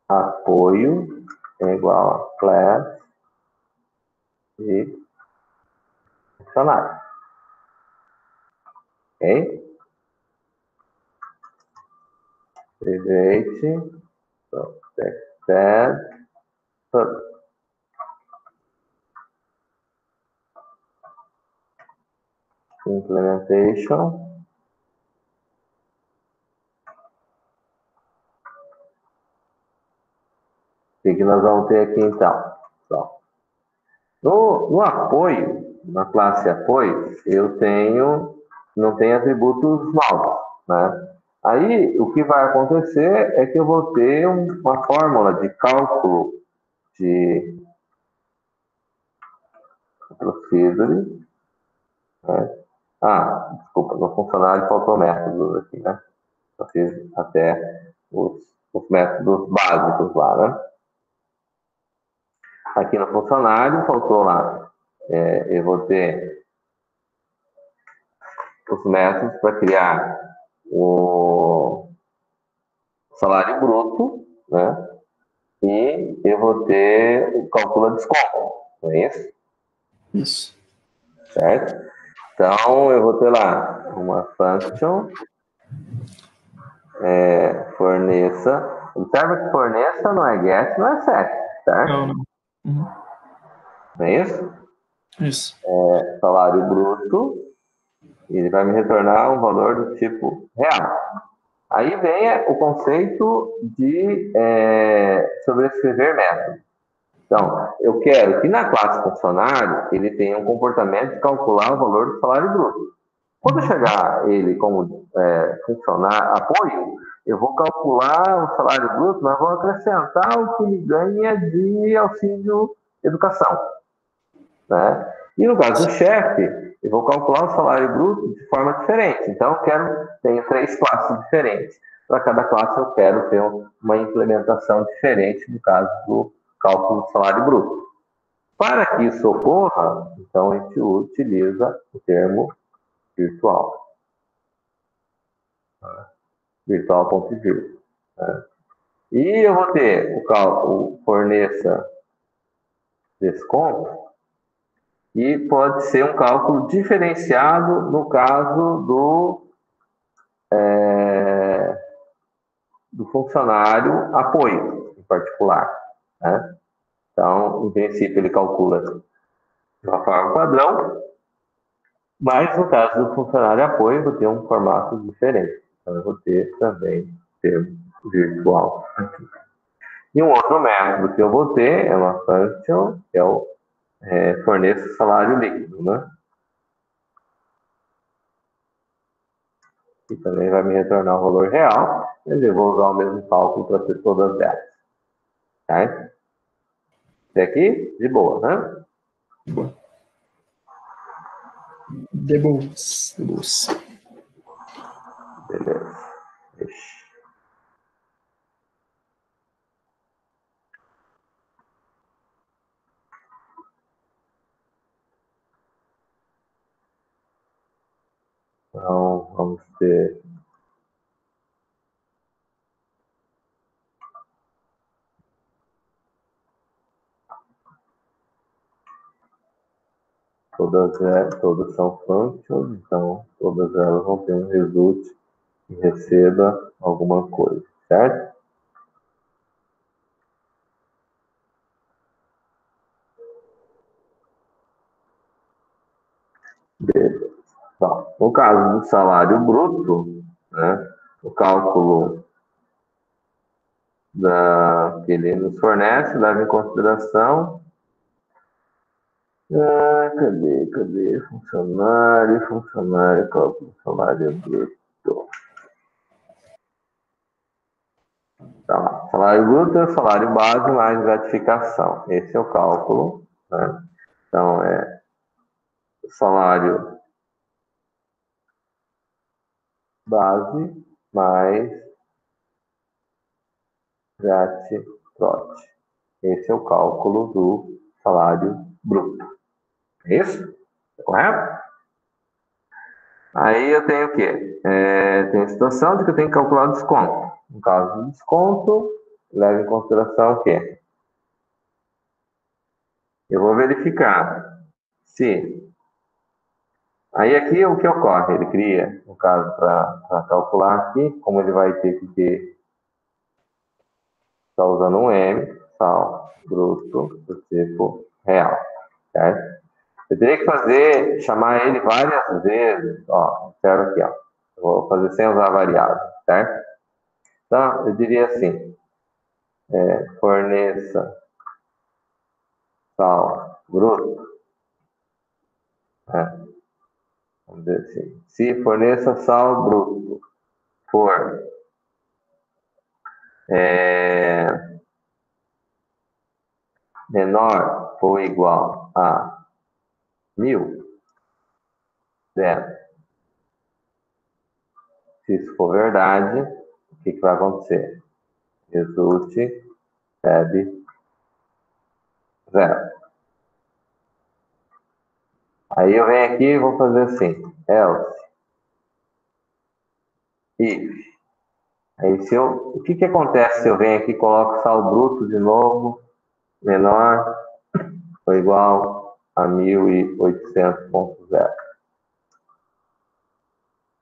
apoio é igual a class e funcionário. Ok? Private, protected, implementation. O que nós vamos ter aqui então? No apoio, na classe apoio, não tenho atributos novos, né? Aí, o que vai acontecer é que eu vou ter uma fórmula de cálculo de procedure, né? Desculpa, no funcionário faltou métodos aqui, né? Eu fiz até os métodos básicos lá, né? Aqui no funcionário faltou lá, eu vou ter os métodos para criar o salário bruto, né? E eu vou ter o cálculo de desconto, não é isso? Isso. Certo? Então, eu vou ter lá uma function, forneça. Observa que forneça não é get, não é set, certo? Não, não. Uhum. Não é isso? Isso. Salário bruto, e ele vai me retornar um valor do tipo real. Aí vem o conceito de sobrescrever método. Então, eu quero que na classe funcionário ele tenha um comportamento de calcular o valor do salário bruto. Quando eu chegar ele como funcionário, apoio, eu vou calcular o salário bruto, mas vou acrescentar o que ele ganha de auxílio educação. Né? E no caso do chefe, eu vou calcular o salário bruto de forma diferente. Então, tenho 3 classes diferentes. Para cada classe, eu quero ter uma implementação diferente no caso do cálculo do salário bruto. Para que isso ocorra, então a gente utiliza o termo virtual. Virtual.vir. Né? E eu vou ter o cálculo forneça desconto, e pode ser um cálculo diferenciado no caso do funcionário apoio, em particular. Né? Então, em princípio, ele calcula de uma forma padrão, mas no caso do funcionário apoio, eu vou ter um formato diferente. Então, eu vou ter também termo virtual aqui. E um outro método que eu vou ter é uma function, que é o forneço salário líquido, né? Que também vai me retornar o valor real, mas eu vou usar o mesmo cálculo para ter todas elas. Tá? Até aqui, de boa, né? Boa. De boas. De boas. Beleza. Então, vamos ter todas são functions, então todas elas vão ter um result que receba alguma coisa, certo? Beleza. Bom, no caso do salário bruto, né, o cálculo que ele nos fornece leva em consideração. Cadê? Funcionário, cálculo do salário bruto. Tá, salário bruto é o salário base mais gratificação. Esse é o cálculo, né? Então, é salário base mais gratificação. Esse é o cálculo do salário bruto. É isso? Correto? Aí eu tenho o quê? Tem a situação de que eu tenho que calcular o desconto. No caso do desconto, leva em consideração o quê? Eu vou verificar se... Aí aqui o que ocorre? Ele cria, no caso, para calcular aqui, como ele vai ter que estar usando um M, sal bruto do tipo real, certo? Eu teria que chamar ele várias vezes, ó, quero aqui, ó. Eu vou fazer sem usar variável, certo? Então, eu diria assim, forneça sal bruto, né? Vamos dizer assim, se forneça sal bruto for menor ou igual a 1.000, zero. Se isso for verdade, o que vai acontecer? Resulte recebe zero. Aí eu venho aqui e vou fazer assim, else, if. Aí o que acontece se eu venho aqui e coloco sal bruto de novo, menor ou igual a 1.800.0?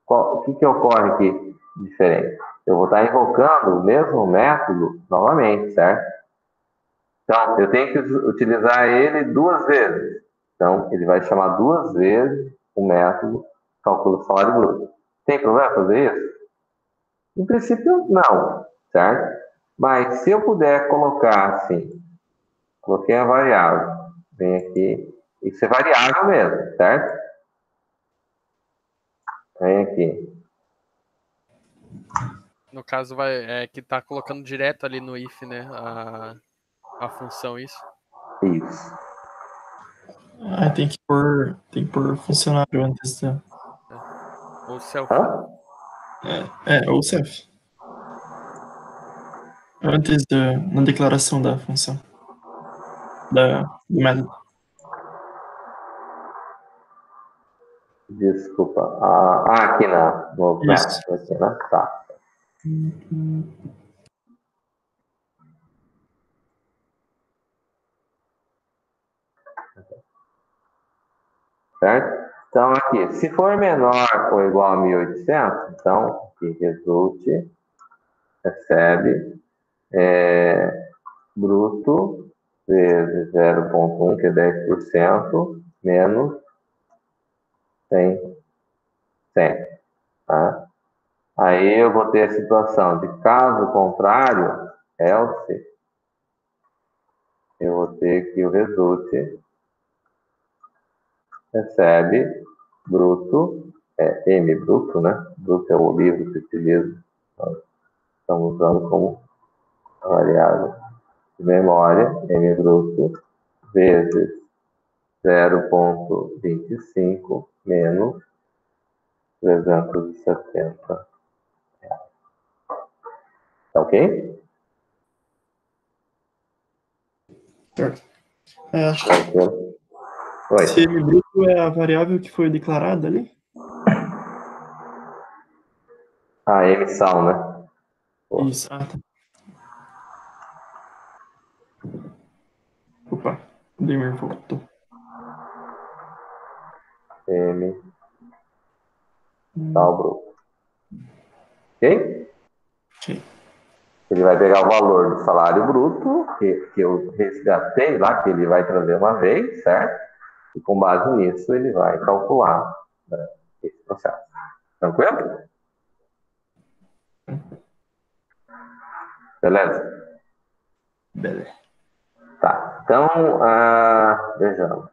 O que ocorre aqui diferente? Eu vou estar invocando o mesmo método novamente, certo? Então, eu tenho que utilizar ele duas vezes. Então, ele vai chamar duas vezes o método cálculo salário bruto. Tem problema fazer isso? Em princípio, não, certo? Mas se eu puder colocar assim, coloquei a variável, vem aqui, isso é variável mesmo, certo? Vem aqui. No caso, que tá colocando direto ali no if, né? A função, isso. Isso. Tem que pôr funcionário antes da. Ou self. Hã? Ou self. Antes na declaração da função. Do método. Desculpa. Aqui no método, aqui, né? Tá. Certo? Então, aqui, se for menor ou igual a 1.800, então, aqui, resulte, recebe, bruto, vezes 0,1, que é 10%, menos 100, 100, tá? Aí eu vou ter a situação de caso contrário, else, eu vou ter que o resulte recebe bruto, M bruto, né? Bruto é o livro que utiliza, nós estamos usando como variável de memória, M bruto, vezes 0,25 menos 370. Tá ok? Certo. Acho que Tranquilo. Oi. se M bruto é a variável que foi declarada ali. Emissão, né? Isso. Tá. Opa, o Demir voltou. mensal bruto. Ok? Ok. Ele vai pegar o valor do salário bruto, que eu resgatei lá, que ele vai trazer uma vez, certo? E com base nisso, ele vai calcular, né, esse processo. Tranquilo? Beleza? Beleza. Tá. Então, vejamos.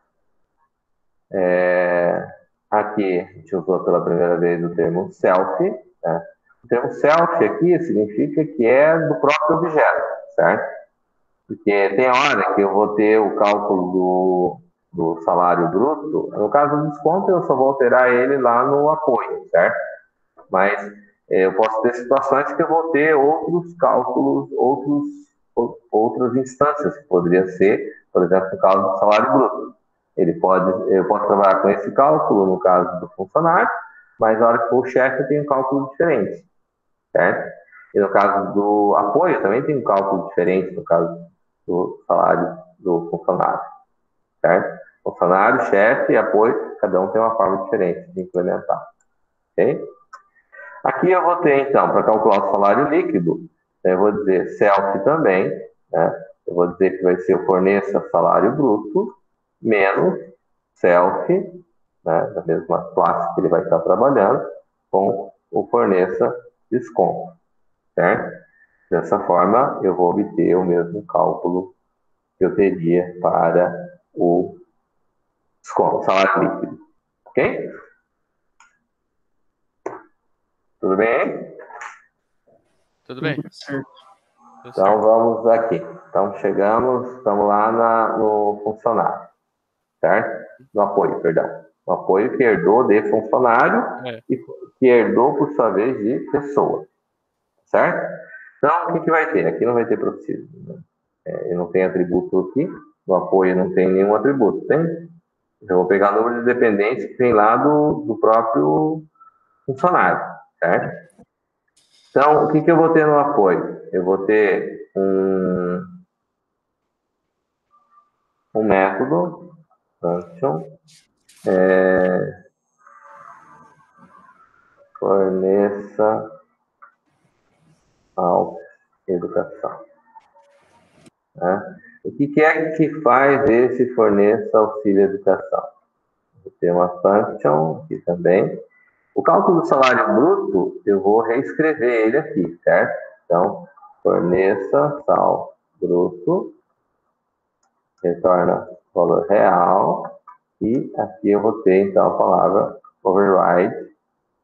Aqui, a gente usou pela primeira vez o termo self, né? O termo self aqui significa que é do próprio objeto, certo? Porque tem hora que eu vou ter o cálculo do salário bruto, no caso do desconto eu só vou alterar ele lá no apoio, certo? Mas eu posso ter situações que eu vou ter outros cálculos, outras instâncias, que poderia ser, por exemplo, no caso do salário bruto. Eu posso trabalhar com esse cálculo no caso do funcionário, mas na hora que for o chefe eu tenho um cálculo diferente, certo? E no caso do apoio também tem um cálculo diferente no caso do salário do funcionário, certo? Funcionário, chefe e apoio, cada um tem uma forma diferente de implementar, ok? Aqui eu vou ter, então, para calcular o salário líquido, eu vou dizer self também, né? Eu vou dizer que vai ser o forneça salário bruto menos self, né, da mesma classe que ele vai estar trabalhando, com o forneça desconto, certo? Dessa forma, eu vou obter o mesmo cálculo que eu teria para o desconto, salário líquido. Ok? Tudo bem? Tudo bem? Certo. Tudo Então, certo. vamos aqui. Então, estamos lá no funcionário, certo? No apoio, perdão. No apoio que herdou de funcionário É. e que herdou, por sua vez, de pessoa, certo? Então, o que vai ter? Aqui não vai ter processo, né? Eu não tenho atributo aqui. No apoio não tem nenhum atributo, tem? Eu vou pegar o número de dependentes que tem lá do próprio funcionário, certo? Então, o que eu vou ter no apoio? Eu vou ter um método, function, forneça ao educação. Né? O que é que faz esse forneça auxílio educação? Vou ter uma function aqui também. O cálculo do salário bruto, eu vou reescrever ele aqui, certo? Então, forneça sal bruto, retorna valor real, e aqui eu vou ter, então, a palavra override,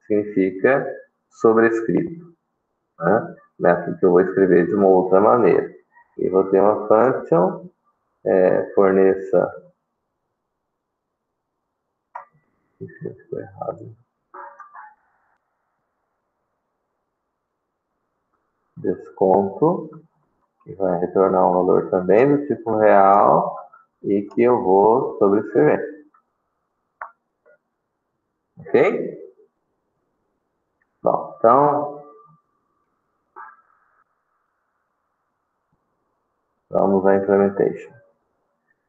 que significa sobrescrito, né? Método que eu vou escrever de uma outra maneira. E vou ter uma function, forneça... Ficou errado. Desconto, que vai retornar um valor também do tipo real e que eu vou sobrescrever. Ok? Bom, então, vamos à implementation.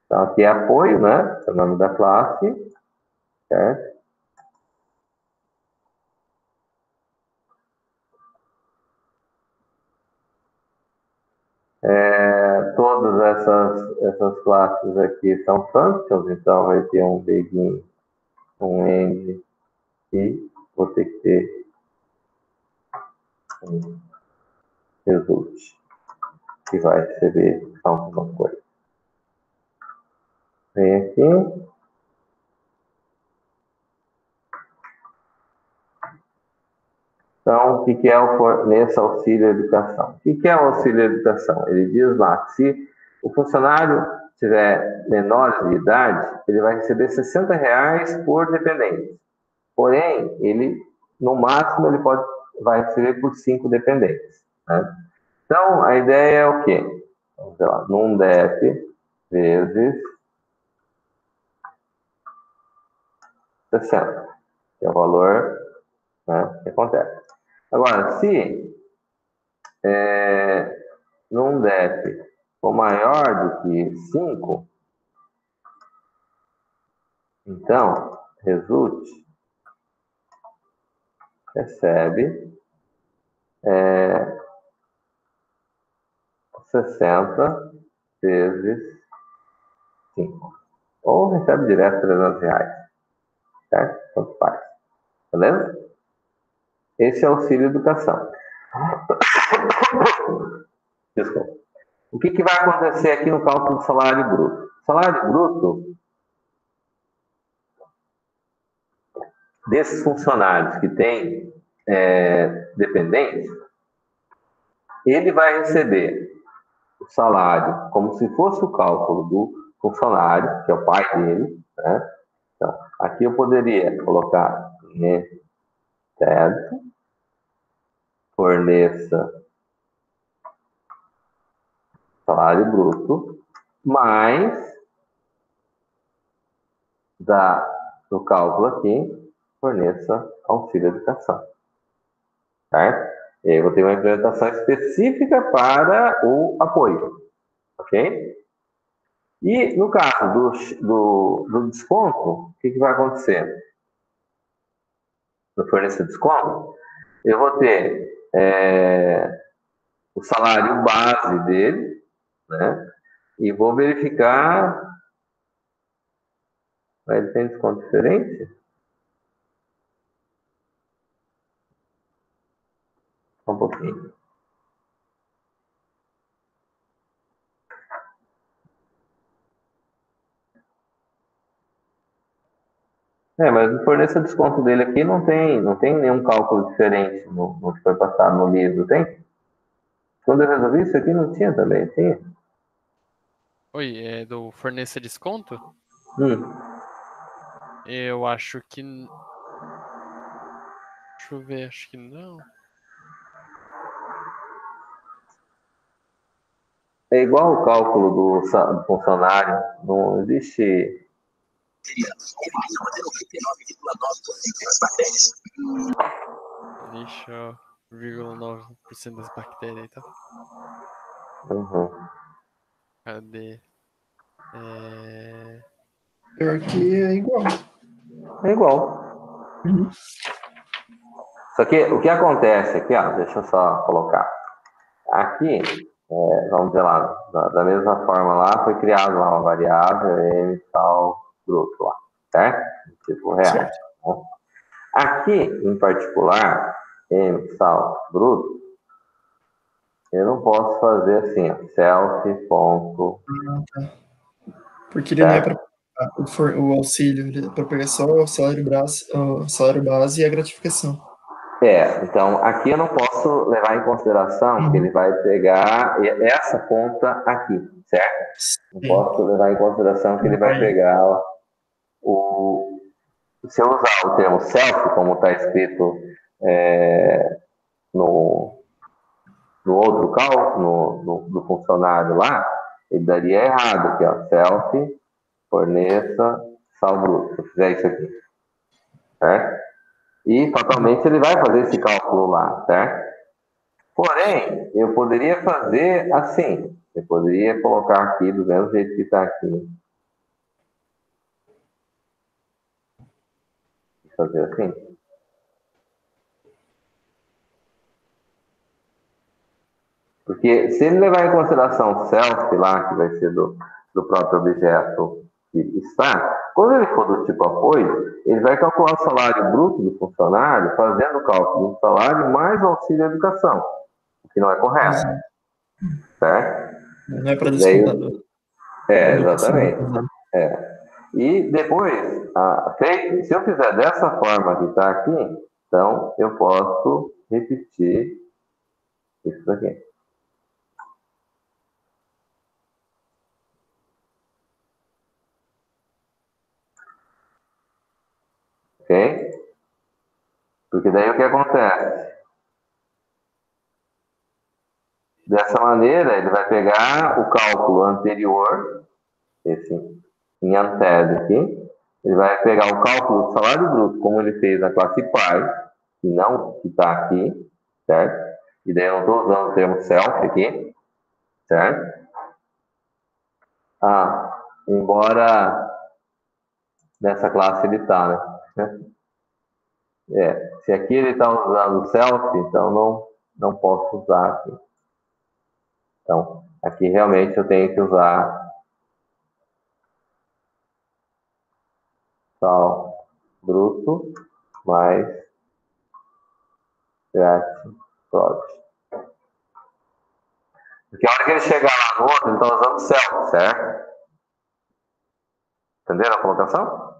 Então, aqui é apoio, né? É o nome da classe, certo? Todas essas classes aqui são functions, então vai ter um begin, um end e vou ter que ter um result, que vai receber alguma coisa. Vem aqui. Então, o que é o forneça auxílio educação? O que é o auxílio educação? Ele diz lá que se o funcionário tiver menor de idade, ele vai receber R$60 por dependente. Porém, ele, no máximo, vai receber por 5 dependentes, né? Então, a ideia é o quê? Vamos ver lá, num dep vezes 60, que é o valor, né, que acontece. Agora, se num dep for maior do que 5, então, resulte recebe 60 vezes 5. Ou recebe direto R$ 300, certo? Tanto faz. Beleza? Esse é o auxílio educação. Desculpa. O que vai acontecer aqui no cálculo do salário bruto? O salário bruto desses funcionários que têm dependentes, ele vai receber o salário como se fosse o cálculo do funcionário, que é o pai dele, né? Então, aqui eu poderia colocar certo, forneça salário bruto, mais no cálculo aqui, forneça auxílio educação. Certo? E aí eu vou ter uma implementação específica para o apoio. Ok? E no caso do desconto, o que vai acontecer? No fornecer desconto, eu vou ter o salário base dele, né? E vou verificar. Ele tem desconto diferente? Só um pouquinho. Mas o fornecer desconto dele aqui não tem nenhum cálculo diferente no que foi passado no livro, tem? Quando eu resolvi isso aqui não tinha também, tinha? Oi, é do fornecer desconto? Hum. Eu acho que. Deixa eu ver, acho que não. É igual o cálculo do funcionário, não existe. Deixa 0,9% das bactérias, tá? Uhum. Cadê? Pior que é igual. É igual. Uhum. Só que o que acontece aqui, ó, deixa eu só colocar. Aqui, vamos dizer lá, da mesma forma lá, foi criado lá uma variável M tal bruto lá, certo? Tipo real. Certo. Né? Aqui, em particular, M tal bruto, eu não posso fazer assim, ó, self ponto. Tá. Porque ele não é para o auxílio, ele é para pegar só o salário base e a gratificação. Então aqui eu não posso levar em consideração que ele vai pegar essa conta aqui, certo? Não posso levar em consideração que ele vai pegar se eu usar o termo self, como está escrito no outro cálculo, no funcionário lá, ele daria errado aqui, ó, self, forneça, sal bruto, se eu fizer isso aqui, certo? E fatalmente ele vai fazer esse cálculo lá, certo? Porém, eu poderia fazer assim. Eu poderia colocar aqui do mesmo jeito que está aqui. Fazer assim. Porque se ele levar em consideração o self lá, que vai ser do próprio objeto que está, quando ele for do tipo apoio, ele vai calcular o salário bruto do funcionário, fazendo o cálculo do salário mais o auxílio educação, o que não é correto. Exato. Certo? Não é para descontar. Exatamente. E depois, se eu fizer dessa forma que está aqui, então eu posso repetir isso daqui. Ok? Porque daí o que acontece? Dessa maneira, ele vai pegar o cálculo anterior, esse em antese aqui, ele vai pegar o cálculo do salário bruto, como ele fez na classe pai, que não está aqui, certo? E daí eu não estou usando o termo self aqui, certo? Embora nessa classe ele está, né? Se aqui ele está usando self, então não posso usar aqui. Então, aqui realmente eu tenho que usar sal bruto mais grátis prod. Porque a hora que ele chegar lá no outro, ele está usando self, certo? Entenderam a colocação?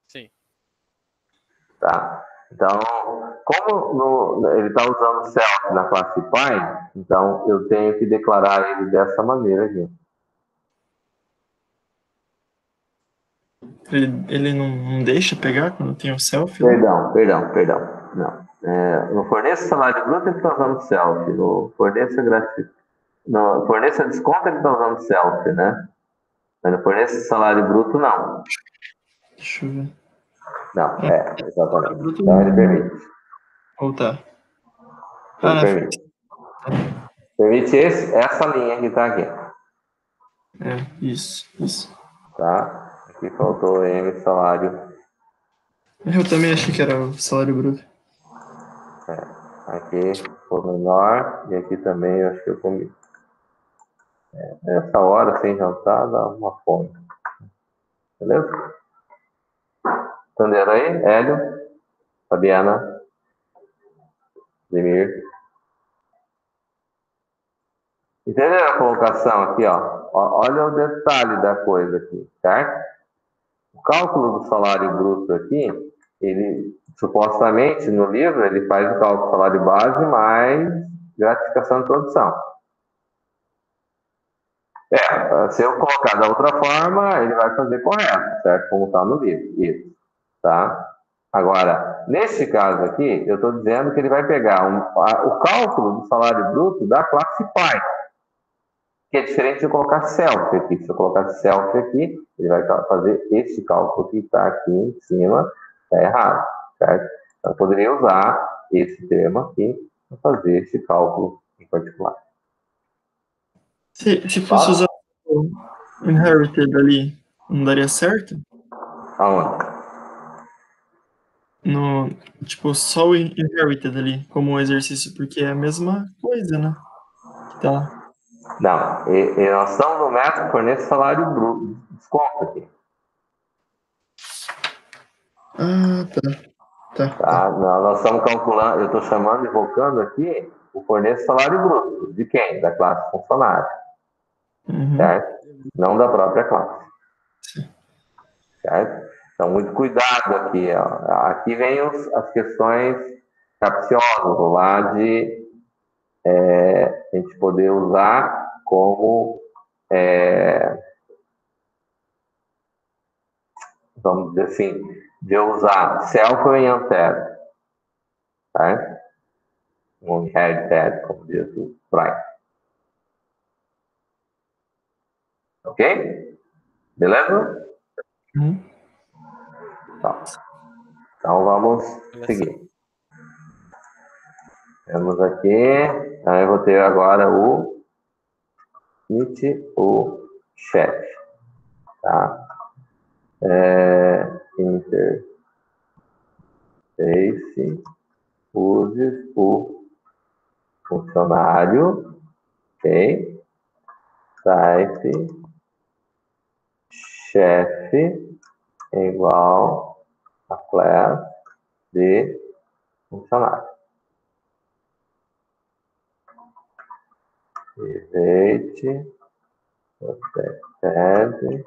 Sim. Tá. Então, como ele está usando self na classe pai, então eu tenho que declarar ele dessa maneira aqui. Ele não deixa pegar quando tem o selfie? Né? Perdão. Não. No forneça salário bruto ele está usando self. No forneça desconto ele está usando self, né? Mas no forneça salário bruto, não. Deixa eu ver. Não, exatamente. Bruto Então ele permite. Ou tá. Ele na permite. Permite essa linha que está aqui. Isso. Tá? Aqui faltou M salário. Eu também achei que era o salário bruto. Aqui for menor. E aqui também eu acho que eu comi. Essa hora sem jantar dá uma fome. Beleza? Entenderam aí? Hélio, Fabiana, Demir. Entenderam a colocação aqui, ó? Olha o detalhe da coisa aqui, certo? O cálculo do salário bruto aqui, ele supostamente no livro ele faz o cálculo do salário base mais gratificação de produção. Se eu colocar da outra forma, ele vai fazer correto, certo? Como está no livro. Isso, tá? Agora, nesse caso aqui, eu estou dizendo que ele vai pegar o cálculo do salário bruto da classe pai, que é diferente de eu colocar self aqui. Se eu colocar self aqui, ele vai fazer esse cálculo que está aqui em cima, está errado, certo? Então, eu poderia usar esse termo aqui para fazer esse cálculo em particular. Se fosse usar o inherited ali, não daria certo? Aonde? Tipo, só o inherited ali, como um exercício, porque é a mesma coisa, né? Que tá lá. Não, nós estamos no método fornece salário bruto, desconto aqui. Tá. Nós estamos calculando, eu estou chamando, invocando aqui o fornece salário bruto. De quem? Da classe funcionário. Uhum. Certo? Não da própria classe. Certo? Então, muito cuidado aqui. Ó. Aqui vem as questões capciosas lá de a gente poder usar como vamos dizer assim, de eu usar self ou inherited, tá? Um inherited, como diz o Brian. Ok? Beleza? Uhum. Tá. Então vamos seguir. Temos aqui, então eu vou ter agora o chefe, tá? Interface, use o funcionário, ok? Type, chefe é igual a class de funcionário. Evite, protege,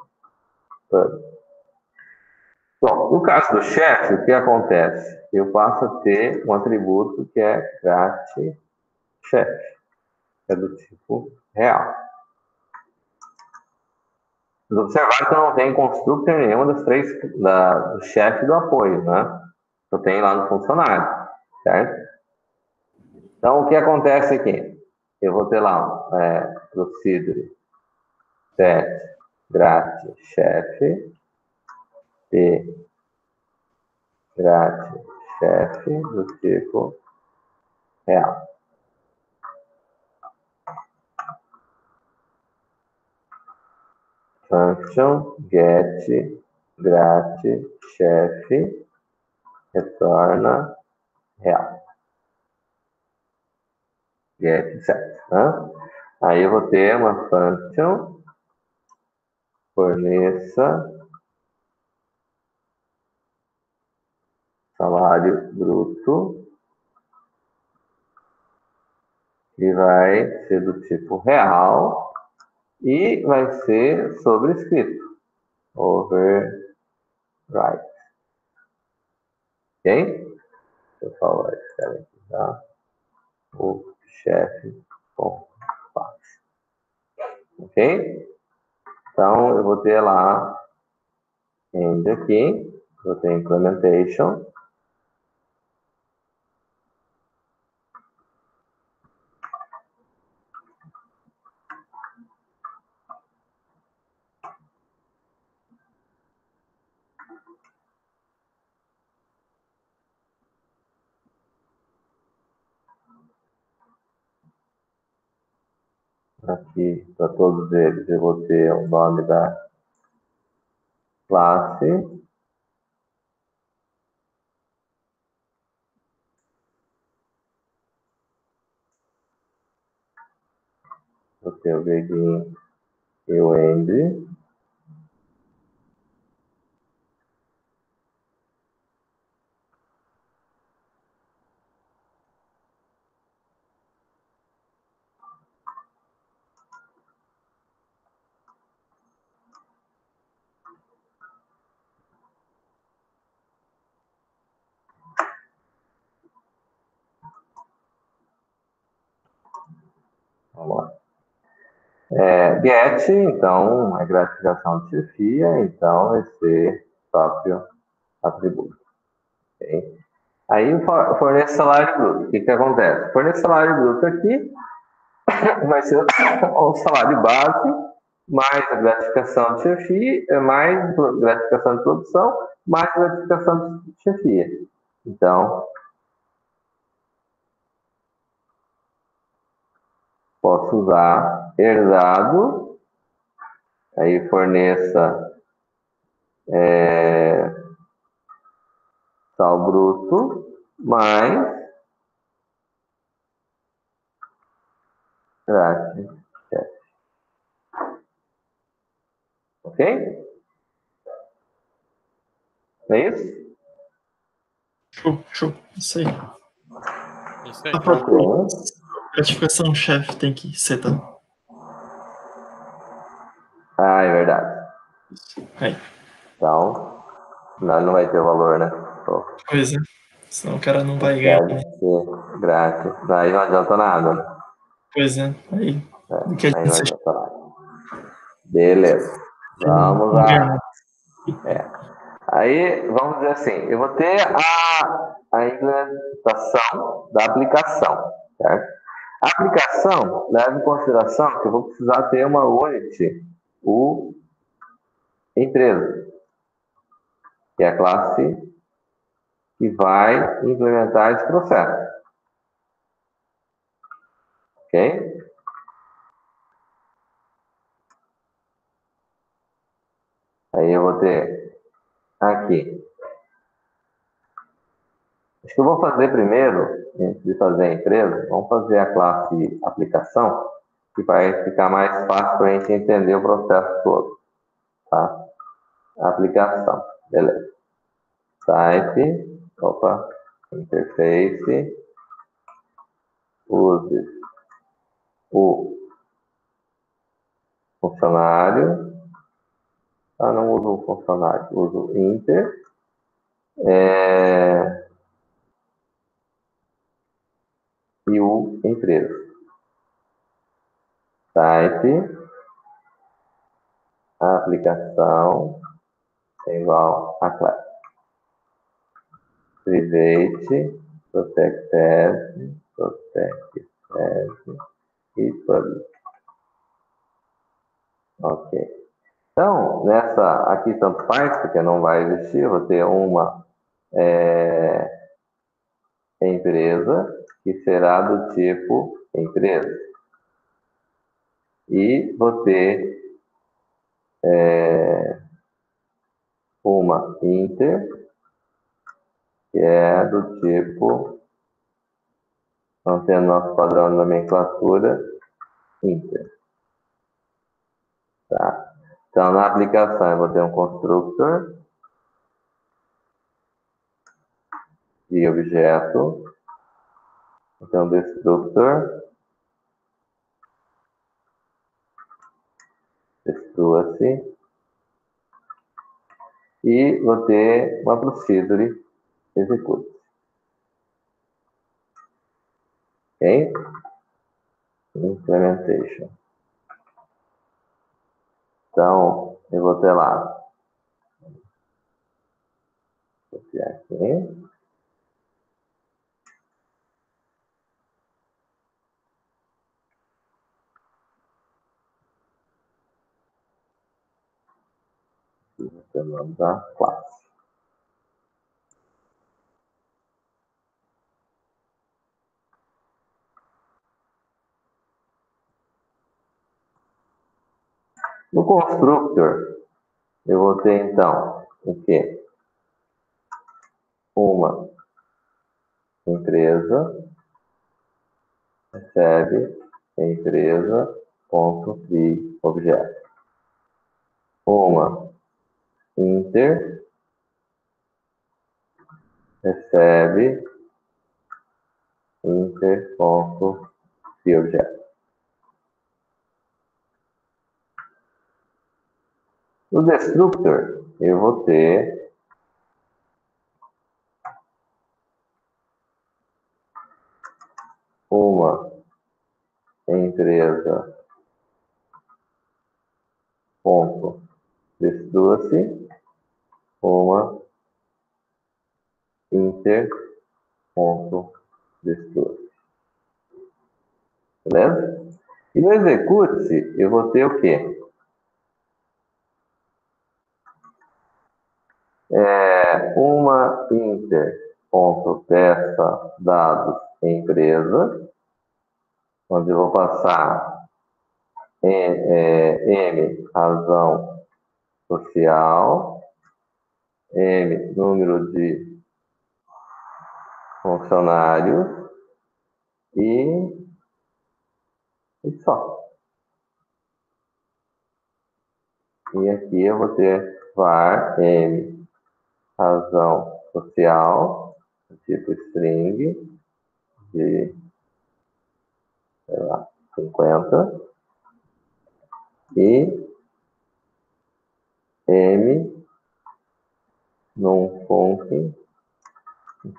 bom, no caso do chefe, o que acontece? Eu passo a ter um atributo que é chefe, é do tipo real. Vocês observaram que eu não tenho constructor nenhuma das três, do chefe do apoio, né? Eu tenho lá no funcionário, certo? Então, o que acontece aqui? Eu vou ter lá, procedure, set, grátis, chefe, e grátis, chefe, do tipo real. Function get grátis chefe retorna real. Get set. Né? Aí eu vou ter uma function forneça salário bruto que vai ser do tipo real e vai ser sobrescrito. Overwrite. Ok? Pessoal, vai ficar aqui, tá? O chefe com face. Ok? Então, eu vou ter lá end aqui, vou ter implementation. Aqui, para todos eles, eu vou ter o nome da classe. Vou ter o begin e o end. Vamos lá. Get, então, é gratificação de chefia, então vai ser próprio atributo. Okay? Aí fornece salário bruto. O que acontece? Fornece salário bruto aqui vai ser o salário base, mais a gratificação de chefia, mais gratificação de produção, mais gratificação de chefia. Então, posso usar herdado, aí forneça sal bruto, mais grátis. Ok? É isso? Show. Isso aí. Isso aí. A própria gratificação chefe tem que setar. Ah, é verdade. Aí. Então, não vai ter valor, né? Pois é. Senão o cara não vai ganhar. Deve ser grátis. Daí não adianta nada, né? Pois é. Aí. Do que Aí não adianta ser adianta nada. Beleza. Vamos lá. Aí, vamos dizer assim, eu vou ter a implementação da aplicação, certo? A aplicação leva em consideração que eu vou precisar ter uma unit, o empresa, que é a classe que vai implementar esse processo. Ok? Aí eu vou ter aqui. Acho que eu vou fazer primeiro, antes de fazer a empresa, vamos fazer a classe aplicação, que vai ficar mais fácil para a gente entender o processo todo. Tá? Aplicação. Beleza. Type. Interface. Use o funcionário. Não uso o funcionário, uso o inter. E o empresa. Type. A aplicação é igual a classe. Private, protect e public. Ok. Então, nessa aqui tanto faz, porque não vai existir, eu vou ter uma empresa que será do tipo empresa. E vou ter uma inter, que é do tipo, mantendo nosso padrão de nomenclatura, inter. Tá? Então, na aplicação, eu vou ter um constructor de objeto, vou ter um destructor, destrua-se, e vou ter uma procedure execute. Ok? Implementation. Então, eu vou ter lá. Vou copiar aqui. O nome da classe. No constructor, eu vou ter, então, o quê? Uma empresa recebe empresa.create Uma inter recebe inter.create. No destructor, eu vou ter uma empresa ponto destrua-se, uma inter ponto destrua-se. Beleza? E no execute-se, eu vou ter o quê? Uma inter ponto peça dados empresa, onde eu vou passar M razão social, M número de funcionários e só. E aqui eu vou ter var M razão social, tipo string de, sei lá, 50 e M num func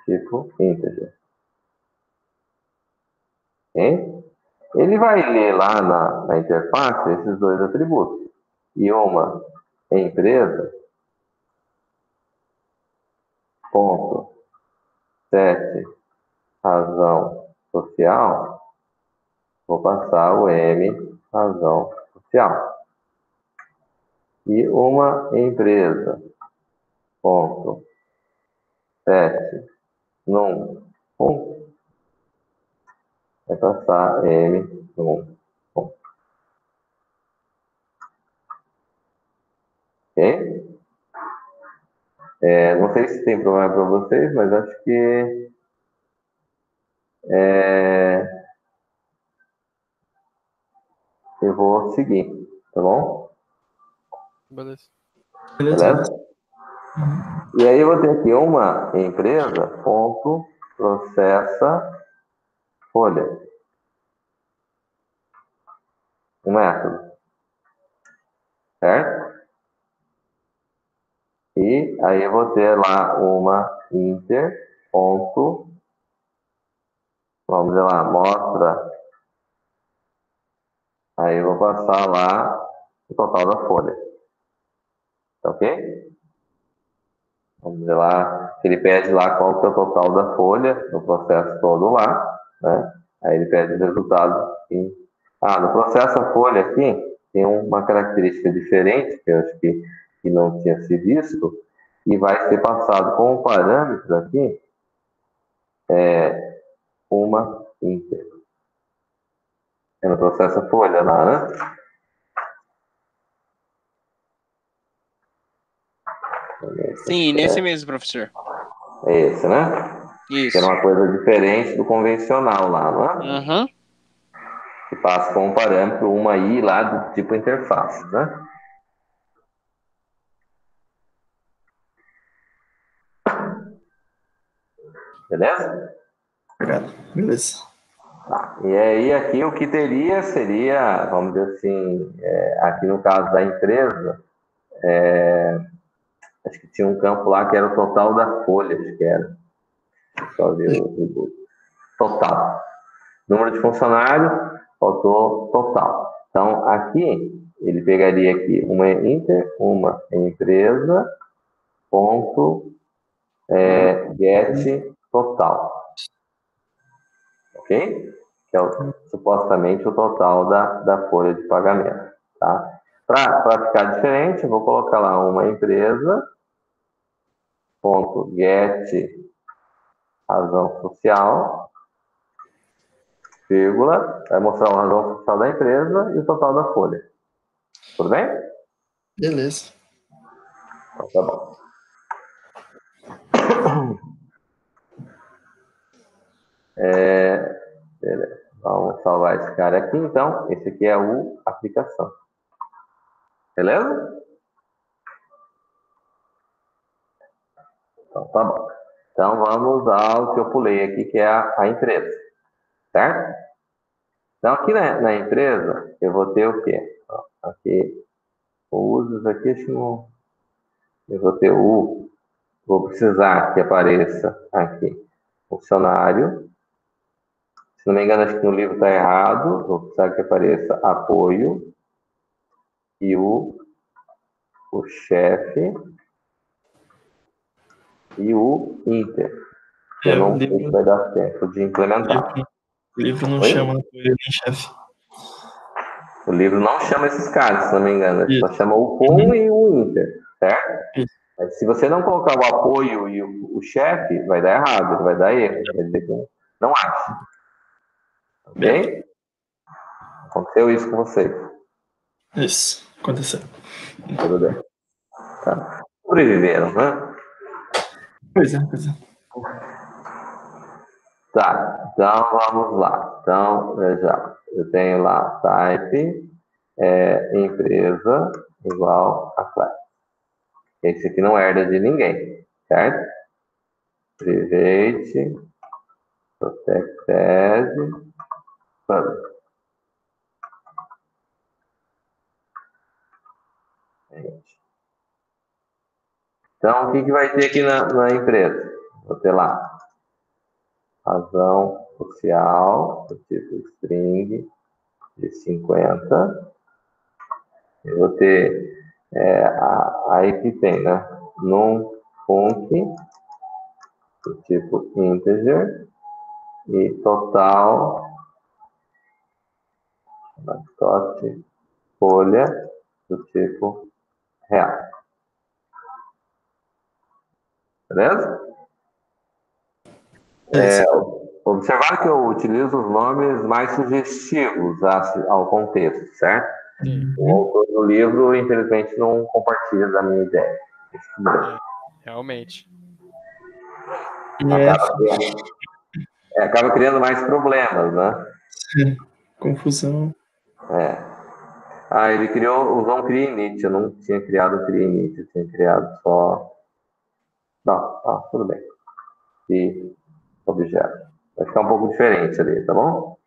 tipo integer. Ok? Ele vai ler lá na interface esses dois atributos. E uma empresa, ponto, set, razão social, vou passar o M, razão social. E uma empresa, ponto, set, num, vai passar M, num, ok? Não sei se tem problema para vocês, mas acho que eu vou seguir, tá bom? Beleza. Beleza? E aí eu vou ter aqui uma empresa, ponto, processa, folha. Um método. Certo? E aí eu vou ter lá uma inter, ponto, vamos dizer lá, mostra. Aí eu vou passar lá o total da folha. Tá ok? Vamos ver lá, ele pede lá qual que é o total da folha no processo todo lá, né? Aí ele pede o resultado. No processo a folha aqui tem uma característica diferente, que eu acho que não tinha se visto, e vai ser passado como parâmetro aqui, uma inter. É no processo a folha lá, né? Sim, nesse mesmo, professor. É esse, né? Isso. Que era uma coisa diferente do convencional lá, não é? Uhum. Que passa com um parâmetro, uma I lá do tipo interface, né? Beleza? Obrigado. Beleza. Tá. E aí aqui o que teria seria, vamos dizer assim, aqui no caso da empresa, acho que tinha um campo lá que era o total da folha, acho que era. Só ver o total. Número de funcionários, faltou total. Então, aqui, ele pegaria aqui uma empresa, ponto, get total. Ok? Que é supostamente o total da folha de pagamento. Tá? Para ficar diferente, eu vou colocar lá uma empresa, ponto, get razão social, vírgula, vai mostrar a razão social da empresa e o total da folha. Tudo bem? Beleza. Então, tá bom. Beleza. Vamos salvar esse cara aqui, então. Esse aqui é o aplicação. Beleza? Então, tá bom. Então, vamos ao que eu pulei aqui, que é a empresa. Certo? Então, aqui na empresa, eu vou ter o quê? Aqui, usos aqui, acho que não... Eu vou ter vou precisar que apareça aqui funcionário. Se não me engano, acho que no livro está errado. Vou precisar que apareça apoio e o chefe e o inter. Eu O não sei se vai dar tempo de implementar. o livro não Oi? chama apoio nem chefe. O livro não chama esses caras, se não me engano. Ele só Isso. chama o com e o inter, certo? Isso. Mas se você não colocar o apoio e o chefe, vai dar errado, vai dar erro. Vai dizer que não acha. Ok? Aconteceu isso com vocês. Isso. Aconteceu. Tudo bem. Tá. Sobreviveram, né? Pois é, pois é. Tá, então vamos lá. Então, veja, eu tenho lá type, empresa, igual a classe. Esse aqui não herda de ninguém, certo? Private, protected, public. Então, o que vai ter aqui na empresa? Vou ter lá razão social, do tipo string, de 50. Eu vou ter, aí que tem, né? Num func, do tipo integer, e total, mascote, folha, do tipo real. Beleza? Observar que eu utilizo os nomes mais sugestivos ao contexto, certo? Sim. O autor do livro, infelizmente, não compartilha da minha ideia. Realmente. Acaba criando mais problemas, né? Confusão. Ele usou um CreateInit, eu não tinha criado o CreateInit, eu tinha criado só... Não, tudo bem. E objeto. Vai ficar um pouco diferente ali, tá bom?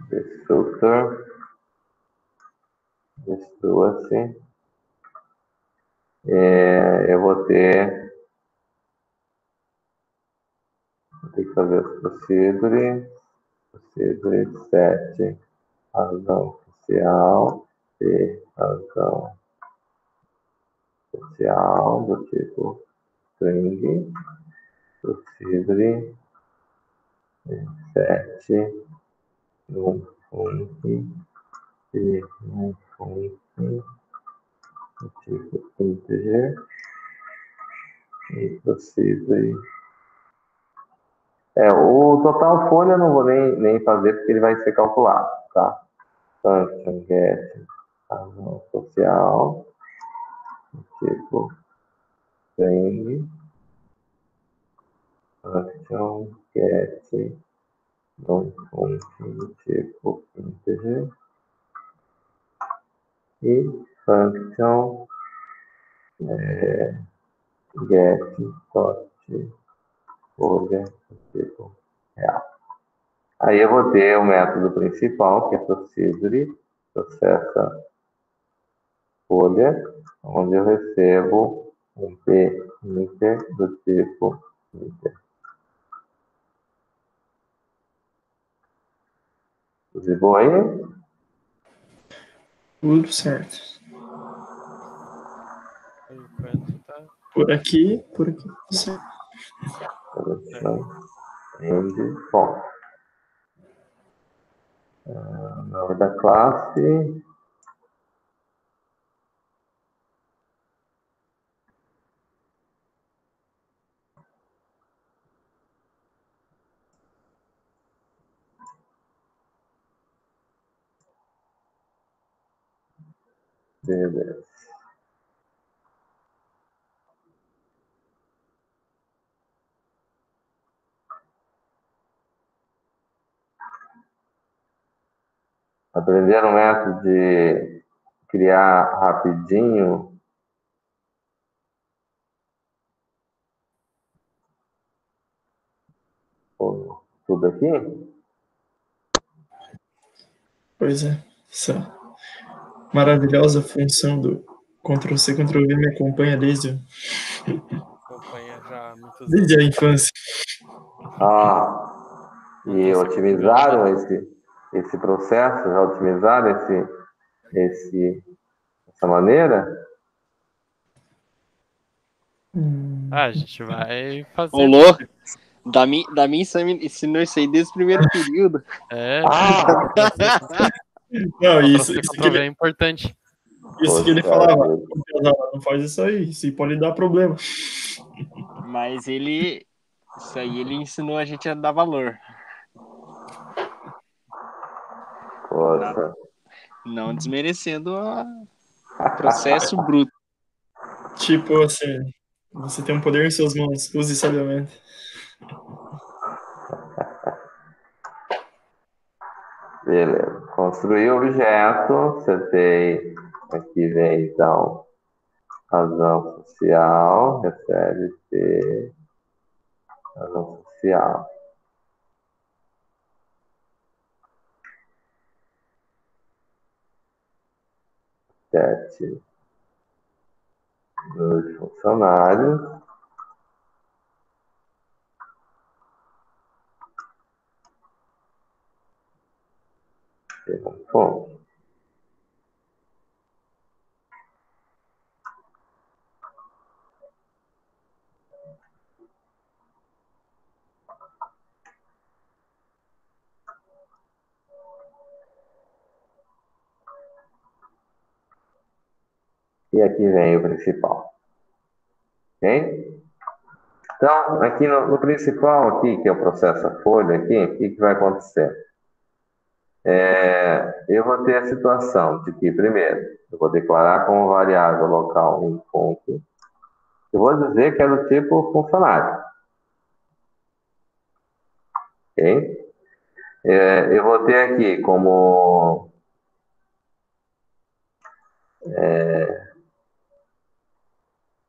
Destructor. Destrua-se. Eu vou ter que fazer os procedures. Procedure set razão social e razão social do tipo string. Procedure set num func e num func do tipo integer e procedure. O total folha eu não vou nem fazer porque ele vai ser calculado, tá? Function get razão social, tipo string, function get não function do tipo integer e function get dot folha do tipo real. Aí eu vou ter o método principal, que é procedure, processa folha, onde eu recebo um p-inter do tipo inter. Tudo de boa aí? Tudo certo. Por enquanto tá. Por aqui, tudo certo. End, bom. Nome da classe. Beleza. Aprenderam o método de criar rapidinho tudo aqui? Pois é. Essa maravilhosa função do Ctrl+C, Ctrl+V me acompanha Acompanha já há muitos desde a anos. infância. E otimizaram esse processo? Já otimizaram essa maneira? A gente vai fazer. Ô, louco. Damin ensinou isso aí desde o primeiro período. É. Não, isso Ctrl+C, Ctrl+V é importante. Isso que ele falava, não faz isso aí, isso aí pode dar problema. Mas isso aí ele ensinou a gente a dar valor. Poxa. Não desmerecendo o processo bruto. Tipo assim, você tem um poder em suas mãos, use sabiamente. Beleza. Construir objeto, setei. Aqui vem então razão social, recebe P, razão social. Set dos funcionários. Fonte. E aqui vem o principal. Ok? Então, aqui no principal, aqui, que é o processo a folha, aqui, o que vai acontecer? Eu vou ter a situação de que, primeiro, eu vou declarar como variável local um ponto. Eu vou dizer que é do tipo funcionário. Ok? Eu vou ter aqui como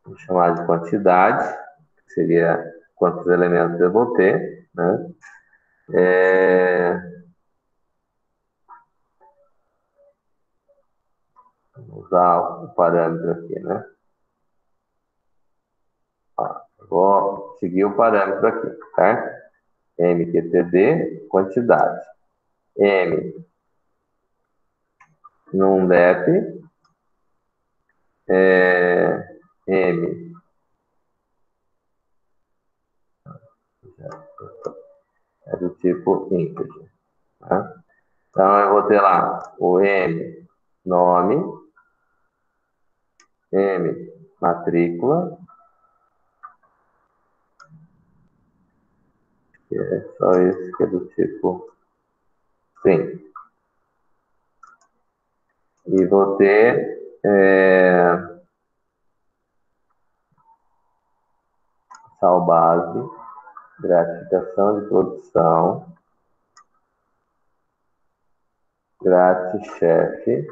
vou chamar de quantidade, que seria quantos elementos eu vou ter, né? Vou usar o parâmetro aqui, né? Vou seguir o parâmetro aqui, certo? MQTD, quantidade. M, num dep, M, é do tipo integer. Tá? Então, eu vou ter lá o M, nome, M, matrícula, que é só esse que é do tipo sim. E vou ter sal base gratificação de produção, chefe,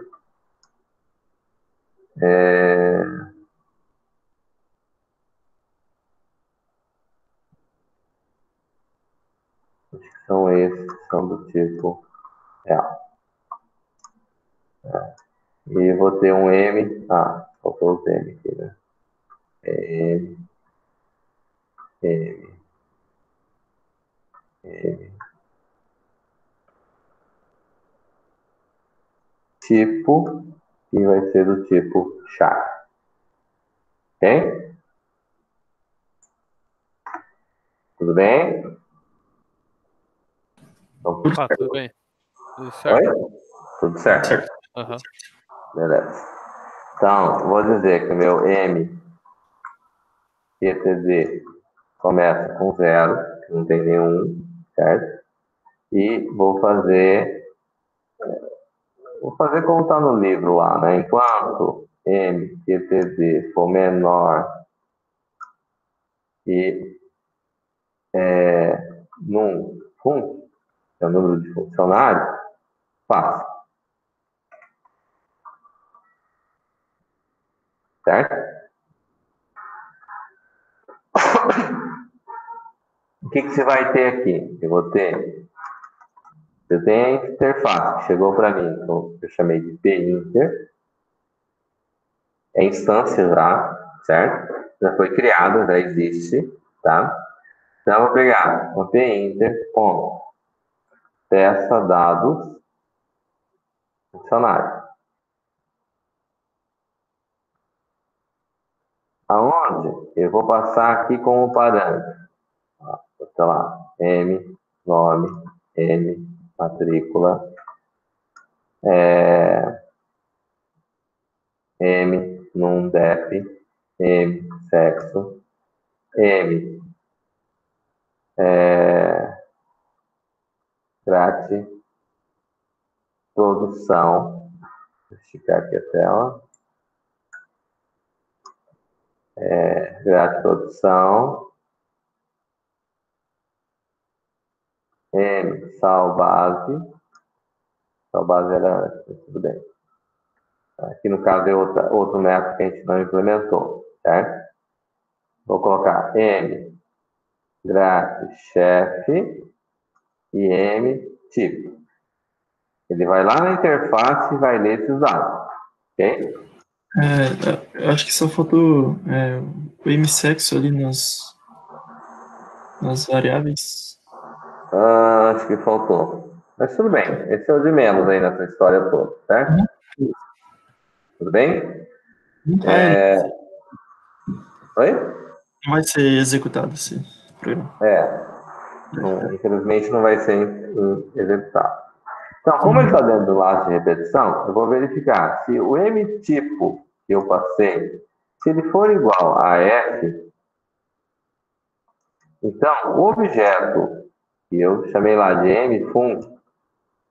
acho que são esses que são do tipo real. E vou ter um M, faltou o M aqui, né? M. Tipo, que vai ser do tipo char. Ok? Tudo bem? Então, Tudo bem. Tudo certo. Oi? Tudo certo? Aham. Beleza. Então, vou dizer que o meu M QTD começa com 0, que não tem nenhum, certo? E vou fazer como está no livro lá, né? Enquanto M QTD for menor e num fun, que é o número de funcionários, faço. Certo? O que você vai ter aqui? Eu tenho a interface que chegou para mim, então eu chamei de pinter. É instância já, certo? Já foi criada, já existe, tá? Então eu vou pegar o pinter, peça dados funcionário. Aonde eu vou passar aqui como parâmetro. Tá lá, M, nome, M, matrícula, M, num DEP, M, sexo, M, grátis, produção, vou esticar aqui a tela, grátis, produção, M, sal base era, tudo bem. Aqui no caso é outro método que a gente não implementou, certo? Vou colocar M, grátis, chefe, e M, tipo. Ele vai lá na interface e vai ler esses dados, ok? Eu acho que só faltou o msexo ali nas variáveis. Acho que faltou. Mas tudo bem, esse é o de menos aí nessa história toda, certo? Tudo bem? Oi? Não vai ser executado esse programa. Infelizmente não vai ser executado. Então, como ele está dentro do laço de repetição, eu vou verificar se o M tipo que eu passei, se ele for igual a F, então o objeto que eu chamei lá de mfun,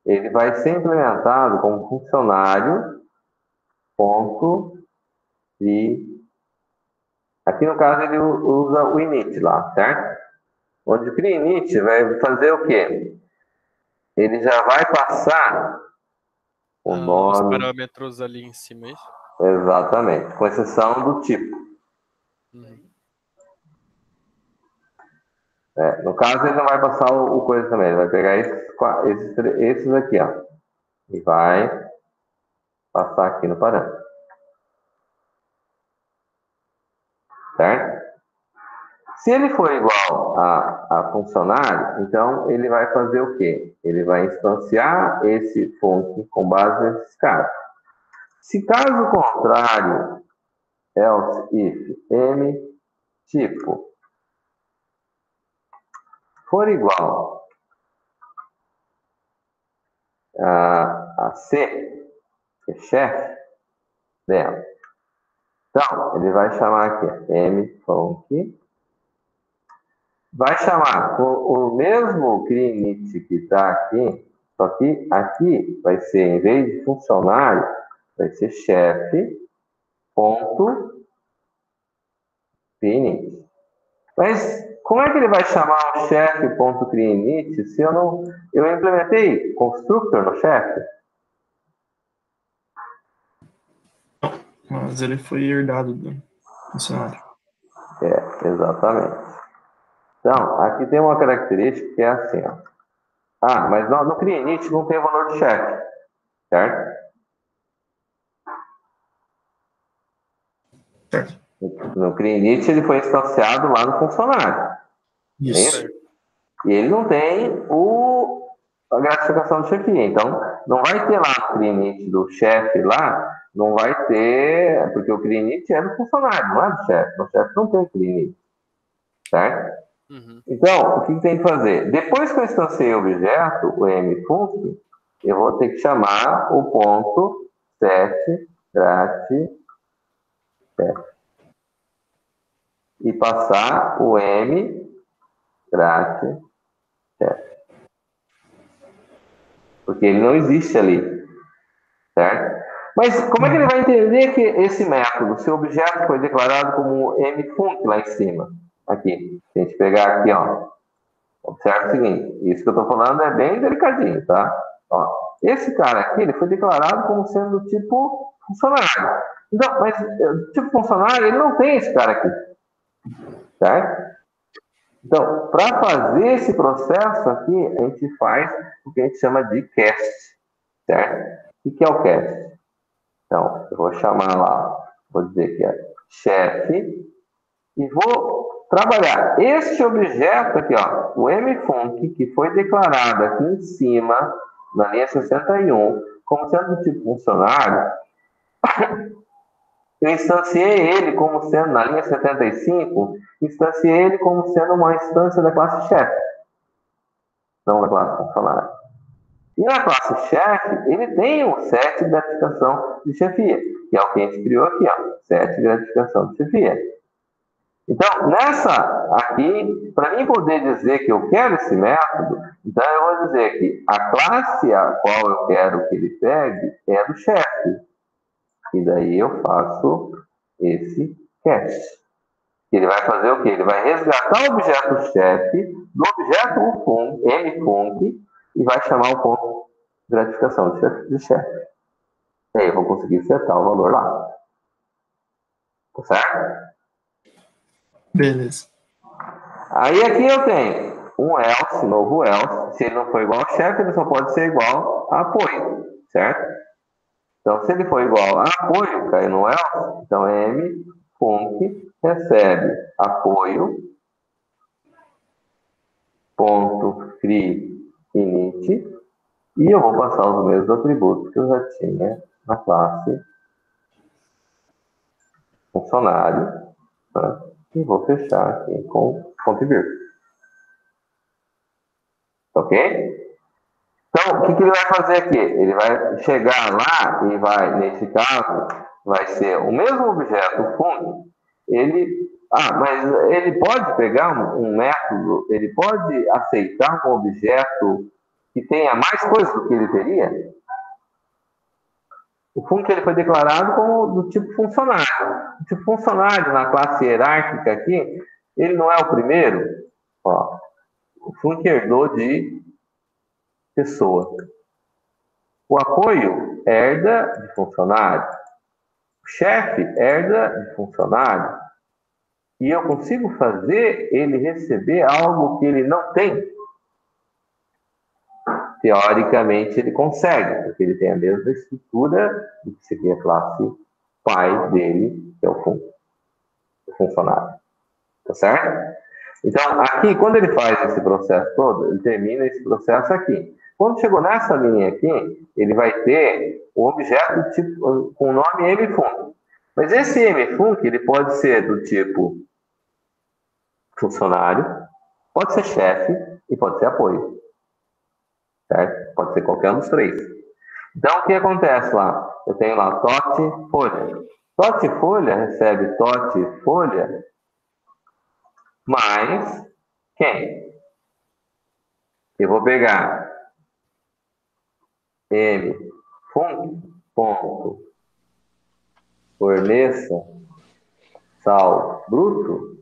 ele vai ser implementado como funcionário ponto e aqui no caso ele usa o init lá, certo? Onde o init vai fazer o quê? Ele já vai passar o nome. Os parâmetros ali em cima, é isso? Exatamente, com exceção do tipo. No caso, ele não vai passar o coisa também, ele vai pegar esses aqui, ó, e vai passar aqui no parâmetro. Certo? Se ele for igual a funcionário, então ele vai fazer o quê? Ele vai instanciar esse func com base nesses casos. Se caso contrário, else if m tipo for igual a C, que é chefe dela, então ele vai chamar aqui mfunc, vai chamar com o mesmo cleanit que está aqui, só que aqui vai ser, em vez de funcionário, vai ser chefe ponto cleanit. Mas como é que ele vai chamar o chefe.creainit se eu implementei constructor no chefe? Mas ele foi herdado do funcionário. Exatamente. Então, aqui tem uma característica que é assim, ó. Mas no creainit não tem o valor do chefe, certo? Certo. No creainit ele foi instanciado lá no funcionário. Isso. E ele não tem a gratificação de chefia. Então, não vai ter lá no creainit do chefe lá, não vai ter, porque o creainit é do funcionário, não é do chefe. O chefe não tem creainit, certo? Uhum. Então, o que tem que fazer? Depois que eu instanciei o objeto, o mfunc, eu vou ter que chamar o ponto set grat e passar o mgrat, porque ele não existe ali, certo? Mas como é que ele vai entender que esse método, se o objeto foi declarado como mfunc lá em cima? Aqui, se a gente pegar aqui, ó, observa o seguinte, isso que eu estou falando é bem delicadinho, tá? Ó, esse cara aqui, ele foi declarado como sendo do tipo funcionário. Então, mas tipo funcionário, ele não tem esse cara aqui, certo? Então, para fazer esse processo aqui, a gente faz o que a gente chama de cast, certo? O que é o cast? Então, eu vou chamar lá, vou dizer que é chefe, e vou trabalhar este objeto aqui, ó, o mfunc, que foi declarado aqui em cima, na linha 61, como sendo do tipo funcionário. Eu instanciei ele como sendo, na linha 75, instanciei ele como sendo uma instância da classe chefe, não da classe funcionário. E na classe chefe, ele tem um set de gratificação de chefia, que é o que a gente criou aqui, ó, set de gratificação de chefia. Então, nessa aqui, para mim poder dizer que eu quero esse método, então eu vou dizer que a classe a qual eu quero que ele pegue é do chefe. E daí eu faço esse cast. Ele vai fazer o quê? Ele vai resgatar o objeto chefe do objeto mfunc e vai chamar o ponto de gratificação de chefe. E aí eu vou conseguir setar o valor lá. Tá certo? Beleza. Aí aqui eu tenho um else, novo else. Se ele não for igual ao chefe, ele só pode ser igual a apoio, certo? Então, se ele for igual a apoio, cai no else, então mfunc recebe apoio ponto creainit e eu vou passar os mesmos atributos que eu já tinha na classe funcionário, tá? E vou fechar aqui com ponto e vírgula. Ok? Então, o que ele vai fazer aqui? Ele vai chegar lá e vai, nesse caso, vai ser o mesmo objeto func. Mas ele pode pegar um método, ele pode aceitar um objeto que tenha mais coisas do que ele teria? O func ele foi declarado como do tipo funcionário. O tipo funcionário na classe hierárquica aqui, ele não é o primeiro. Ó, o func herdou de pessoa. O apoio herda de funcionário. O chefe herda de funcionário. E eu consigo fazer ele receber algo que ele não tem? Teoricamente ele consegue, porque ele tem a mesma estrutura do que seria a classe pai dele, que é o funcionário. Tá certo? Então, aqui, quando ele faz esse processo todo, ele termina esse processo aqui. Quando chegou nessa linha aqui, ele vai ter o objeto tipo, com o nome mfunc. Mas esse mfunc, ele pode ser do tipo funcionário, pode ser chefe e pode ser apoio. Certo? Pode ser qualquer um dos três. Então, o que acontece lá? Eu tenho lá tot folha. Tot folha recebe tot folha mais quem? Eu vou pegar mfunc ponto forneça sal bruto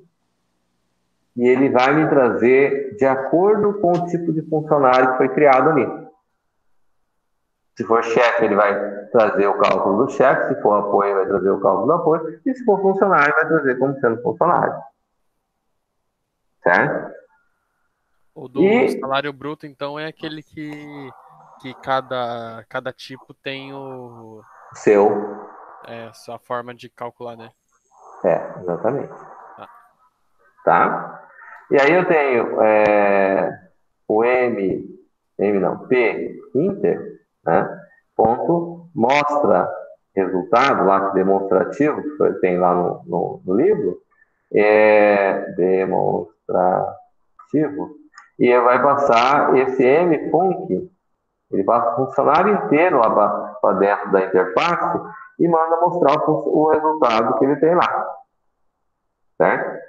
e ele vai me trazer de acordo com o tipo de funcionário que foi criado ali. Se for chefe, ele vai trazer o cálculo do chefe, se for apoio, vai trazer o cálculo do apoio, e se for funcionário, vai trazer como sendo funcionário. Certo? O do E salário bruto, então, é aquele que cada tipo tem seu. sua forma de calcular, né? Exatamente. Tá. Tá? E aí eu tenho o M não, P, Inter, né? Ponto, mostra resultado, lá demonstrativo, que tem lá no livro, demonstrativo, e vai passar esse M func, ele passa o funcionário inteiro lá para dentro da interface e manda mostrar o resultado que ele tem lá. Certo?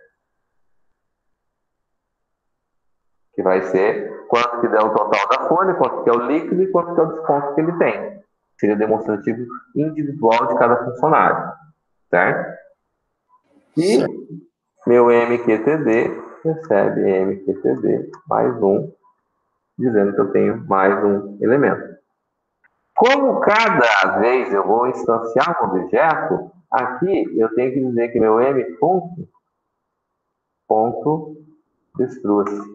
Que vai ser quanto que der o total da folha, quanto que é o líquido e quanto que é o desconto que ele tem. Seria demonstrativo individual de cada funcionário. Certo? E meu MQTD recebe MQTD mais um, dizendo que eu tenho mais um elemento. Como cada vez eu vou instanciar um objeto, aqui eu tenho que dizer que meu mfunc ponto destrua-se.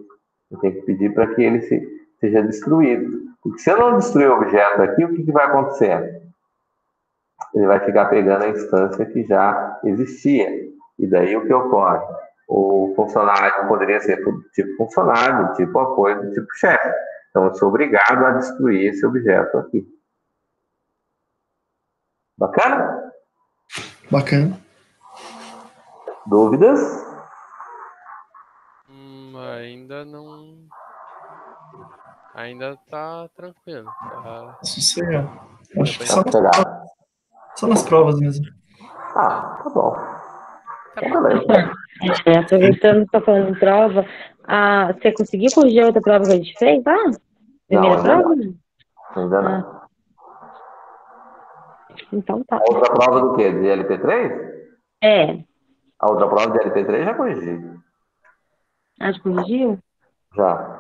Eu tenho que pedir para que ele seja destruído. Porque se eu não destruir o objeto aqui, o que vai acontecer? Ele vai ficar pegando a instância que já existia. E daí o que ocorre? O funcionário poderia ser do tipo funcionário, do tipo apoio, do tipo chefe. Então eu sou obrigado a destruir esse objeto aqui. Bacana? Bacana. Dúvidas? Ainda não. Ainda tá tranquilo. Tá. Sossegado. Acho que Tá só nas provas mesmo. tá bom. Tá bom. Beleza. Aproveitando que tá falando em prova, você conseguiu corrigir a outra prova que a gente fez, tá? Primeira Não, prova? ainda não. Então tá. A outra prova do quê? De LP3? É. A outra prova de LP3 já corrigi. Acho que corrigiu? Já.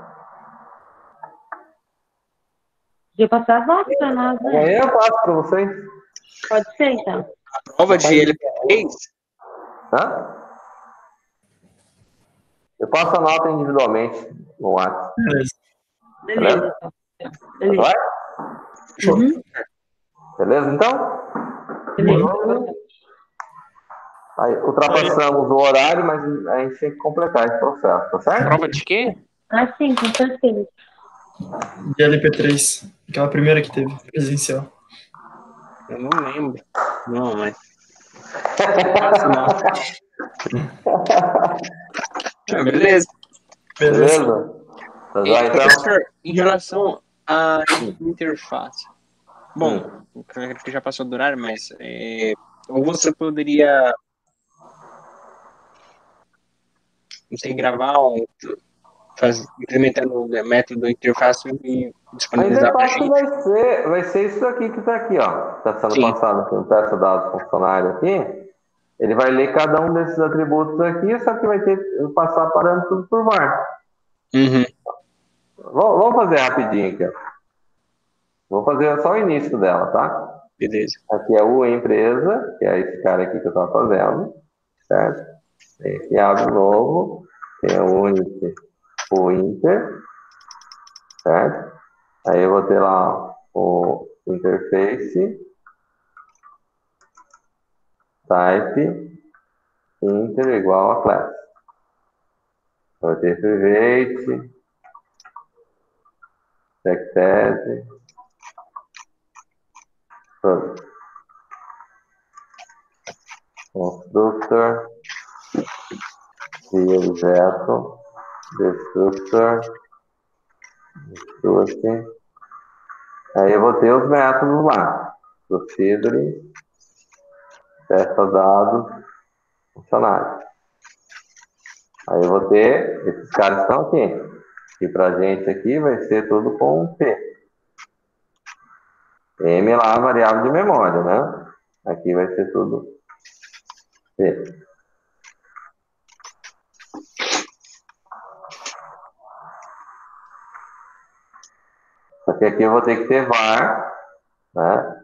Podia passar as notas pra nós, né? Amanhã eu passo para vocês. Pode ser, então. Prova de LP3? Hã? Eu passo a nota individualmente no WhatsApp. Beleza. Beleza, então. Beleza. Vai? Show. Beleza, então? Beleza. Aí, ultrapassamos o horário, mas a gente tem que completar esse processo, tá certo? Prova de quê? Sim, com certeza. De LP3. Aquela primeira que teve, presencial. Eu não lembro. Não, mas. Nossa, não. Beleza. Beleza? Tá joia, então? Professor, em relação à interface. Bom, acredito que já passou do horário, mas ou você poderia, não sei, gravar implementando o método interface e A disponibilizar para a interface gente. vai ser isso aqui que está aqui, ó. Está sendo Sim. passado aqui no peça dados funcionário aqui. Ele vai ler cada um desses atributos aqui, só que vai ter que passar parâmetros por var. Uhum. Vamos fazer rapidinho aqui, ó. Vou fazer só o início dela, tá? Beleza. Aqui é o empresa, que é esse cara aqui que eu estava fazendo, certo? Esse abre novo, tem o Unity, o Inter, certo? Aí eu vou ter lá o interface, type, Inter igual a class. Vai ter private, sectese, constructor, e objeto, destructor, destructor. Aí eu vou ter os métodos lá. Procedure, testa dados, funcionário. Aí eu vou ter, esses caras estão aqui. E pra gente aqui vai ser tudo com P. M lá, variável de memória, né? Aqui vai ser tudo P. Só que aqui eu vou ter que ter var, né?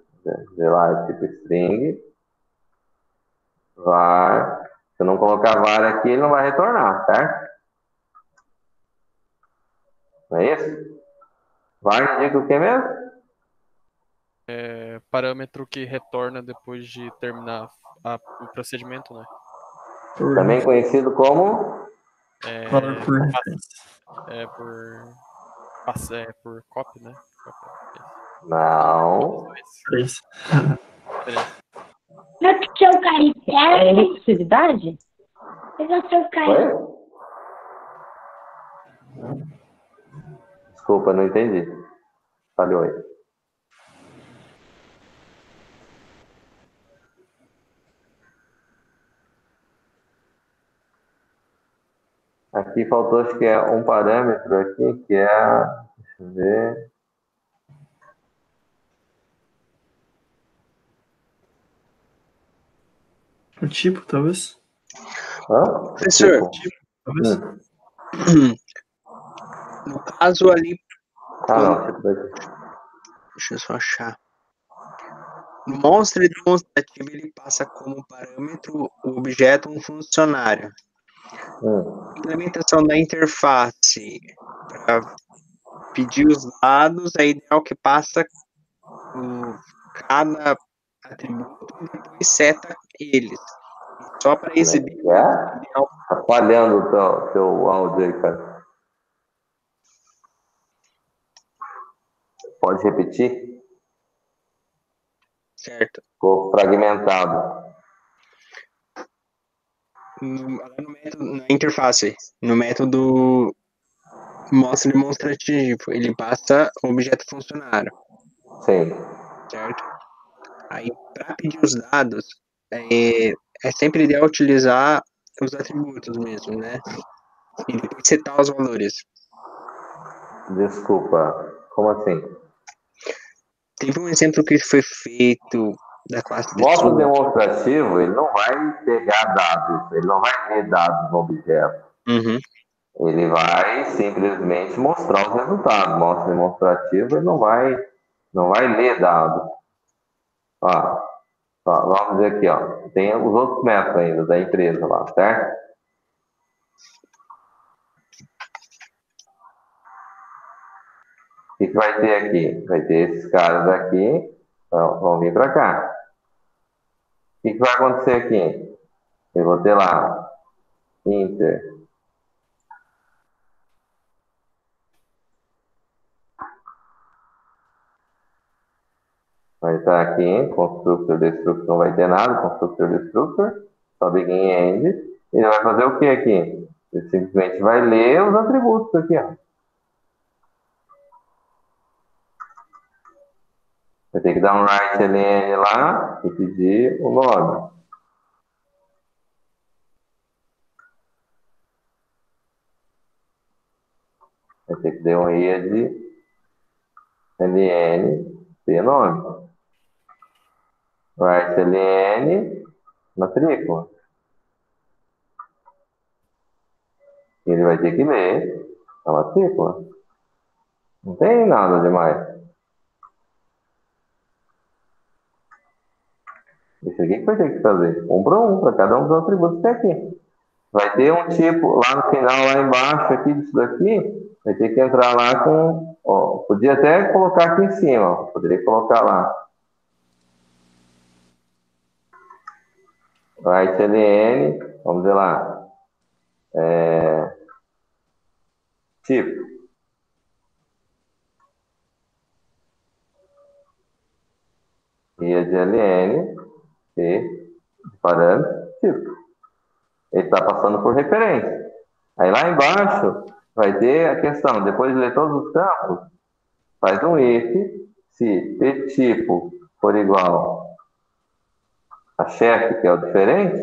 Sei lá, tipo string, var. Se eu não colocar var aqui, ele não vai retornar, certo? Não é isso? Var indica o que mesmo? Parâmetro que retorna depois de terminar o procedimento, né? Também conhecido como Var por referência. Por copy, né? não. Referência. É recursividade? Oi? Desculpa, não entendi. Falhou aí. Aqui faltou, acho que é um parâmetro aqui, que é, deixa eu ver. O tipo, talvez. Hã? Professor, Tipo. Talvez. no caso ali, Não, tipo daqui. deixa eu só achar. No monstro demonstrativo, ele passa como parâmetro o objeto um funcionário. Implementação da interface para pedir os dados, é ideal que passa cada atributo e depois seta eles. Só para exibir o ideal. Tá falhando o teu áudio aí, cara. Pode repetir? Certo. Ficou fragmentado. Na interface, no método mostra demonstrativo, ele passa o objeto funcionário, Sim. certo? Aí, para pedir os dados, é sempre ideal utilizar os atributos mesmo, né? E depois setar os valores. Desculpa. Como assim? Teve um exemplo que foi feito da classe de Modo Sula. demonstrativo, ele não vai pegar dados, ele não vai ler dados no objeto. Uhum. Ele vai simplesmente mostrar os resultados. Modo demonstrativo, ele não vai ler dados. Ó, vamos dizer aqui, ó. Tem os outros métodos ainda da empresa lá, certo? O que vai ter aqui? Vai ter esses caras aqui, vão vir para cá. O que vai acontecer aqui? Eu vou ter lá, inter. Vai estar aqui, constructor, destructor, não vai ter nada, constructor, destructor, só begin end. Ele vai fazer o que aqui? Ele simplesmente vai ler os atributos aqui, ó. Vai ter que dar um write ln lá e pedir o nome. Vai ter que dar um read ln ter nome. Write ln matrícula. Ele vai ter que ler a matrícula. Não tem nada demais. Isso aqui que vai ter que fazer. Um para cada um dos atributos que tem aqui. Vai ter um tipo lá no final, lá embaixo aqui disso daqui, vai ter que entrar lá com, ó, podia até colocar aqui em cima, ó, poderia colocar lá. Write ln, vamos ver lá, tipo. Via de ln, e parâmetro, tipo. Ele está passando por referência. Aí lá embaixo vai ter a questão, depois de ler todos os campos, faz um if, se t tipo for igual a chefe, que é o diferente,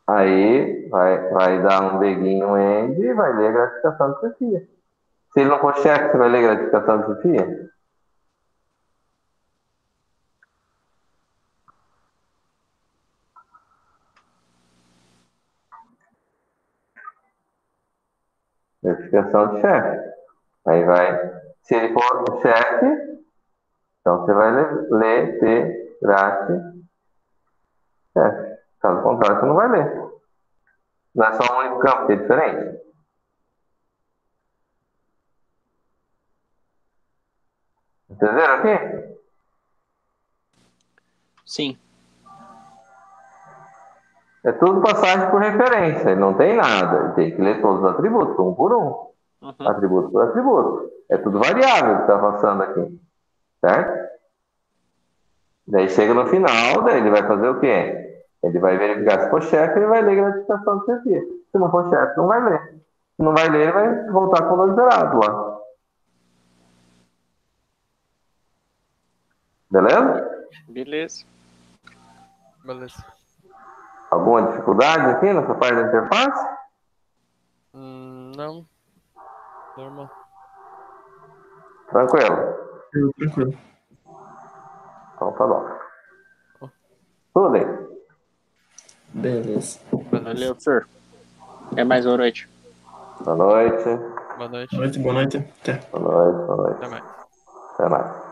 aí vai dar um begin, um end e vai ler a gratificação de chefia. Se ele não for chefe, você vai ler a gratificação de chefia? Gratificação de chefe. Aí vai, se ele for um cheque, então você vai ler T, grate, chefe. Caso contrário, você não vai ler. Não é só um único campo, que é diferente. Entenderam aqui? Sim. É tudo passagem por referência, ele não tem nada. Ele tem que ler todos os atributos, um por um. Uhum. Atributo por atributo. É tudo variável que está passando aqui. Certo? Daí chega no final, daí ele vai fazer o quê? Ele vai verificar se for chefe, ele vai ler gratificação do serviço. Se não for chefe, não vai ler. Se não vai ler, ele vai voltar com o valor zerado lá. Beleza? Beleza. Beleza. Alguma dificuldade aqui nessa parte da interface? Não. Normal. Tranquilo. Tranquilo. Então tá bom. Tudo bem. Beleza. Valeu, professor. Até mais, boa noite. Boa noite. Boa noite. Boa noite, boa noite. Até. Boa noite, boa noite. Até mais. Até mais.